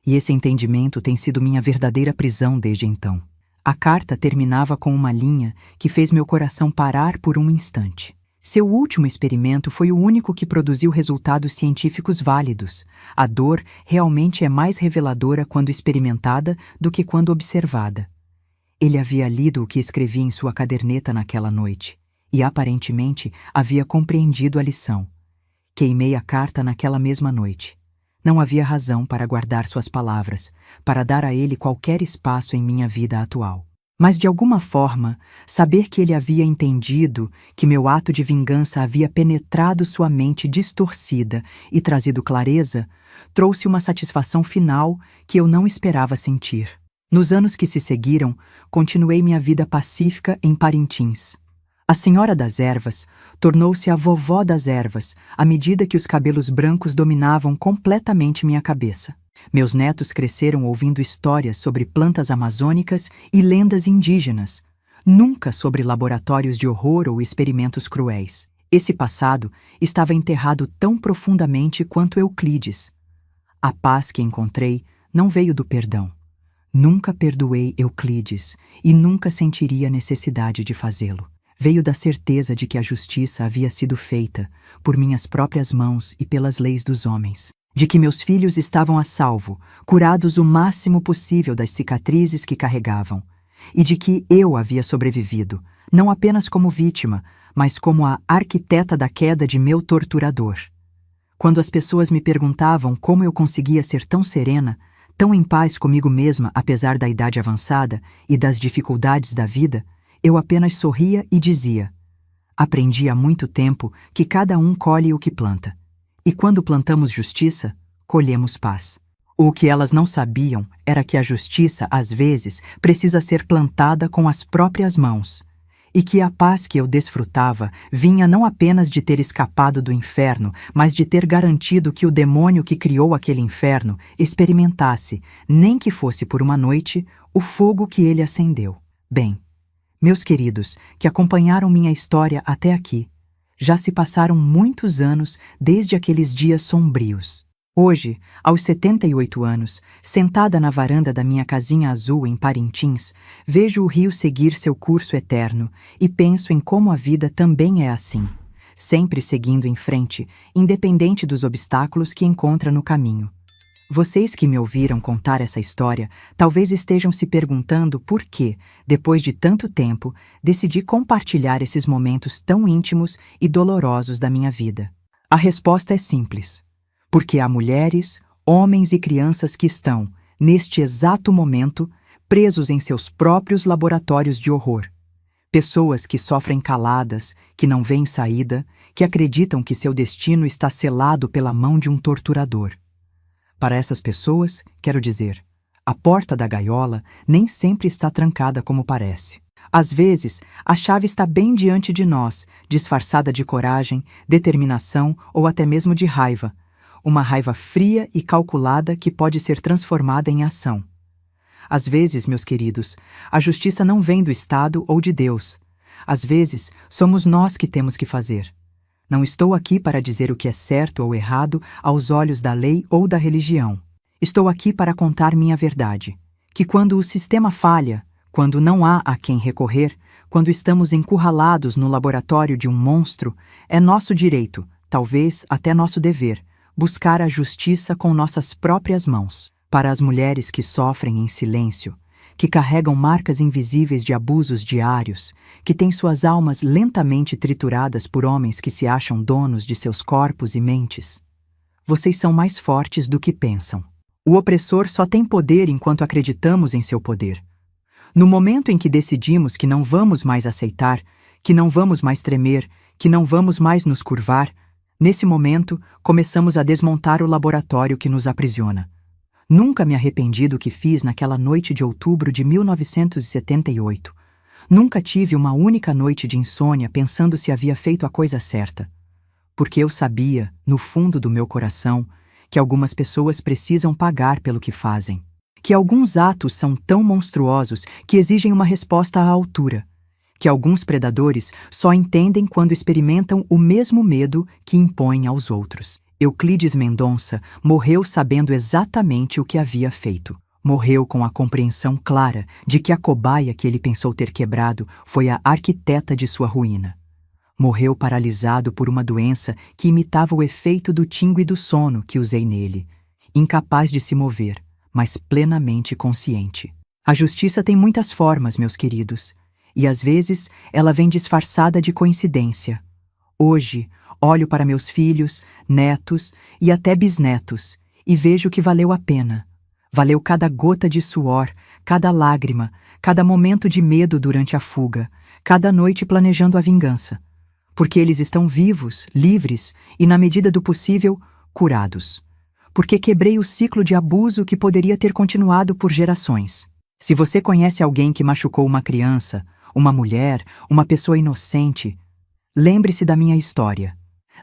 E esse entendimento tem sido minha verdadeira prisão desde então. A carta terminava com uma linha que fez meu coração parar por um instante. Seu último experimento foi o único que produziu resultados científicos válidos. A dor realmente é mais reveladora quando experimentada do que quando observada. Ele havia lido o que escrevi em sua caderneta naquela noite e, aparentemente, havia compreendido a lição. Queimei a carta naquela mesma noite. Não havia razão para guardar suas palavras, para dar a ele qualquer espaço em minha vida atual. Mas, de alguma forma, saber que ele havia entendido que meu ato de vingança havia penetrado sua mente distorcida e trazido clareza, trouxe uma satisfação final que eu não esperava sentir. Nos anos que se seguiram, continuei minha vida pacífica em Parintins. A senhora das ervas tornou-se a vovó das ervas à medida que os cabelos brancos dominavam completamente minha cabeça. Meus netos cresceram ouvindo histórias sobre plantas amazônicas e lendas indígenas, nunca sobre laboratórios de horror ou experimentos cruéis. Esse passado estava enterrado tão profundamente quanto Euclides. A paz que encontrei não veio do perdão. Nunca perdoei Euclides e nunca sentiria necessidade de fazê-lo. Veio da certeza de que a justiça havia sido feita por minhas próprias mãos e pelas leis dos homens. De que meus filhos estavam a salvo, curados o máximo possível das cicatrizes que carregavam, e de que eu havia sobrevivido, não apenas como vítima, mas como a arquiteta da queda de meu torturador. Quando as pessoas me perguntavam como eu conseguia ser tão serena, tão em paz comigo mesma apesar da idade avançada e das dificuldades da vida, eu apenas sorria e dizia: aprendi há muito tempo que cada um colhe o que planta. E quando plantamos justiça, colhemos paz. O que elas não sabiam era que a justiça, às vezes, precisa ser plantada com as próprias mãos. E que a paz que eu desfrutava vinha não apenas de ter escapado do inferno, mas de ter garantido que o demônio que criou aquele inferno experimentasse, nem que fosse por uma noite, o fogo que ele acendeu. Bem, meus queridos, que acompanharam minha história até aqui, já se passaram muitos anos desde aqueles dias sombrios. Hoje, aos 78 anos, sentada na varanda da minha casinha azul em Parintins, vejo o rio seguir seu curso eterno e penso em como a vida também é assim, sempre seguindo em frente, independente dos obstáculos que encontra no caminho. Vocês que me ouviram contar essa história talvez estejam se perguntando por que, depois de tanto tempo, decidi compartilhar esses momentos tão íntimos e dolorosos da minha vida. A resposta é simples. Porque há mulheres, homens e crianças que estão, neste exato momento, presos em seus próprios laboratórios de horror, Pessoas que sofrem caladas, que não veem saída, que acreditam que seu destino está selado pela mão de um torturador. Para essas pessoas, quero dizer, a porta da gaiola nem sempre está trancada como parece. Às vezes, a chave está bem diante de nós, disfarçada de coragem, determinação ou até mesmo de raiva. Uma raiva fria e calculada que pode ser transformada em ação. Às vezes, meus queridos, a justiça não vem do Estado ou de Deus. Às vezes, somos nós que temos que fazer. Não estou aqui para dizer o que é certo ou errado aos olhos da lei ou da religião. Estou aqui para contar minha verdade. Que quando o sistema falha, quando não há a quem recorrer, quando estamos encurralados no laboratório de um monstro, é nosso direito, talvez até nosso dever, buscar a justiça com nossas próprias mãos. Para as mulheres que sofrem em silêncio, que carregam marcas invisíveis de abusos diários, que têm suas almas lentamente trituradas por homens que se acham donos de seus corpos e mentes. Vocês são mais fortes do que pensam. O opressor só tem poder enquanto acreditamos em seu poder. No momento em que decidimos que não vamos mais aceitar, que não vamos mais tremer, que não vamos mais nos curvar, nesse momento começamos a desmontar o laboratório que nos aprisiona. Nunca me arrependi do que fiz naquela noite de outubro de 1978. Nunca tive uma única noite de insônia pensando se havia feito a coisa certa. Porque eu sabia, no fundo do meu coração, que algumas pessoas precisam pagar pelo que fazem. Que alguns atos são tão monstruosos que exigem uma resposta à altura. Que alguns predadores só entendem quando experimentam o mesmo medo que impõem aos outros. Euclides Mendonça morreu sabendo exatamente o que havia feito. Morreu com a compreensão clara de que a cobaia que ele pensou ter quebrado foi a arquiteta de sua ruína. Morreu paralisado por uma doença que imitava o efeito do tingue do sono que usei nele, incapaz de se mover, mas plenamente consciente. A justiça tem muitas formas, meus queridos, e às vezes ela vem disfarçada de coincidência. Hoje, olho para meus filhos, netos e até bisnetos e vejo que valeu a pena. Valeu cada gota de suor, cada lágrima, cada momento de medo durante a fuga, cada noite planejando a vingança. Porque eles estão vivos, livres e, na medida do possível, curados. Porque quebrei o ciclo de abuso que poderia ter continuado por gerações. Se você conhece alguém que machucou uma criança, uma mulher, uma pessoa inocente, lembre-se da minha história.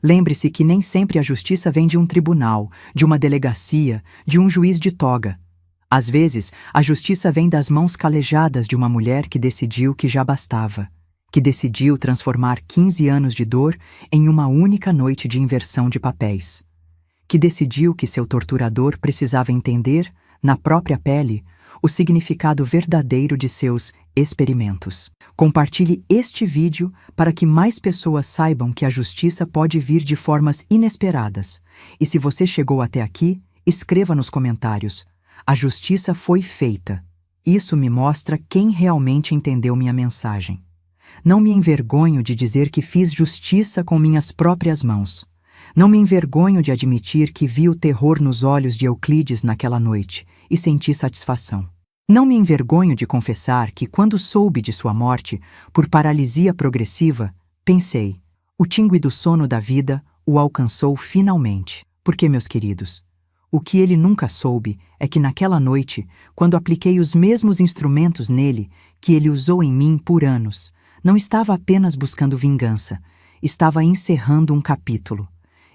Lembre-se que nem sempre a justiça vem de um tribunal, de uma delegacia, de um juiz de toga. Às vezes, a justiça vem das mãos calejadas de uma mulher que decidiu que já bastava, que decidiu transformar 15 anos de dor em uma única noite de inversão de papéis, que decidiu que seu torturador precisava entender, na própria pele, o significado verdadeiro de seus experimentos. Compartilhe este vídeo para que mais pessoas saibam que a justiça pode vir de formas inesperadas. E se você chegou até aqui, escreva nos comentários: a justiça foi feita. Isso me mostra quem realmente entendeu minha mensagem. Não me envergonho de dizer que fiz justiça com minhas próprias mãos. Não me envergonho de admitir que vi o terror nos olhos de Euclides naquela noite e senti satisfação. Não me envergonho de confessar que, quando soube de sua morte, por paralisia progressiva, pensei: o tingue do sono da vida o alcançou finalmente. Porque, meus queridos, o que ele nunca soube é que naquela noite, quando apliquei os mesmos instrumentos nele que ele usou em mim por anos, não estava apenas buscando vingança, estava encerrando um capítulo.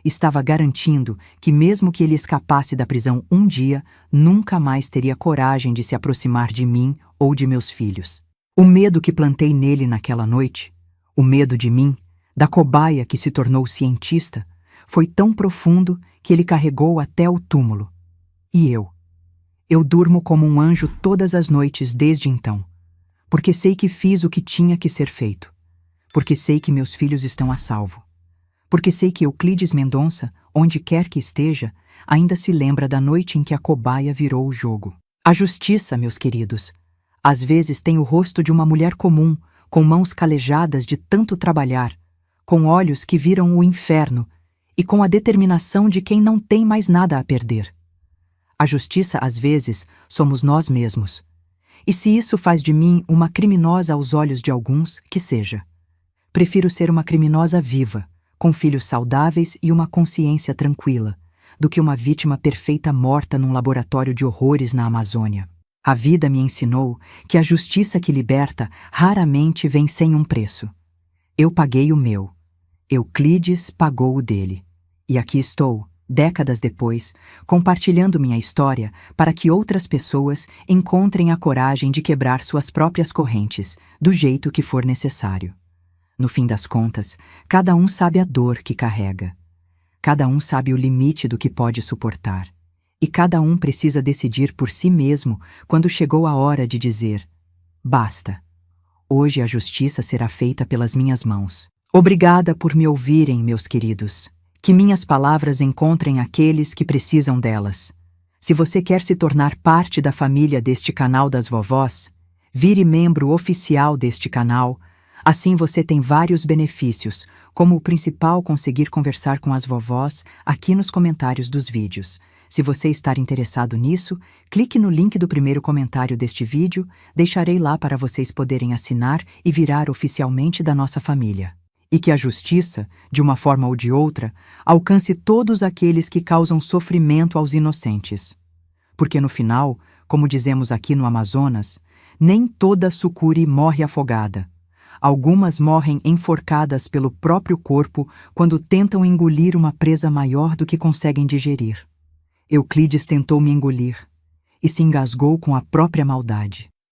Estava garantindo que, mesmo que ele escapasse da prisão um dia, nunca mais teria coragem de se aproximar de mim ou de meus filhos. O medo que plantei nele naquela noite, o medo de mim, da cobaia que se tornou cientista, foi tão profundo que ele carregou até o túmulo. E eu durmo como um anjo todas as noites desde então, porque sei que fiz o que tinha que ser feito, porque sei que meus filhos estão a salvo. Porque sei que Euclides Mendonça, onde quer que esteja, ainda se lembra da noite em que a cobaia virou o jogo. A justiça, meus queridos, às vezes tem o rosto de uma mulher comum, com mãos calejadas de tanto trabalhar, com olhos que viram o inferno e com a determinação de quem não tem mais nada a perder. A justiça, às vezes, somos nós mesmos. E se isso faz de mim uma criminosa aos olhos de alguns, que seja. Prefiro ser uma criminosa viva, com filhos saudáveis e uma consciência tranquila, do que uma vítima perfeita morta num laboratório de horrores na Amazônia. A vida me ensinou que a justiça que liberta raramente vem sem um preço. Eu paguei o meu. Euclides pagou o dele. E aqui estou, décadas depois, compartilhando minha história para que outras pessoas encontrem a coragem de quebrar suas próprias correntes, do jeito que for necessário. No fim das contas, cada um sabe a dor que carrega. Cada um sabe o limite do que pode suportar. E cada um precisa decidir por si mesmo quando chegou a hora de dizer: basta. Hoje a justiça será feita pelas minhas mãos. Obrigada por me ouvirem, meus queridos. Que minhas palavras encontrem aqueles que precisam delas. Se você quer se tornar parte da família deste canal das vovós, vire membro oficial deste canal. Assim você tem vários benefícios, como o principal conseguir conversar com as vovós aqui nos comentários dos vídeos. Se você estar interessado nisso, clique no link do primeiro comentário deste vídeo, deixarei lá para vocês poderem assinar e virar oficialmente da nossa família. E que a justiça, de uma forma ou de outra, alcance todos aqueles que causam sofrimento aos inocentes. Porque no final, como dizemos aqui no Amazonas, nem toda sucuri morre afogada. Algumas morrem enforcadas pelo próprio corpo quando tentam engolir uma presa maior do que conseguem digerir. Euclides tentou me engolir e se engasgou com a própria maldade.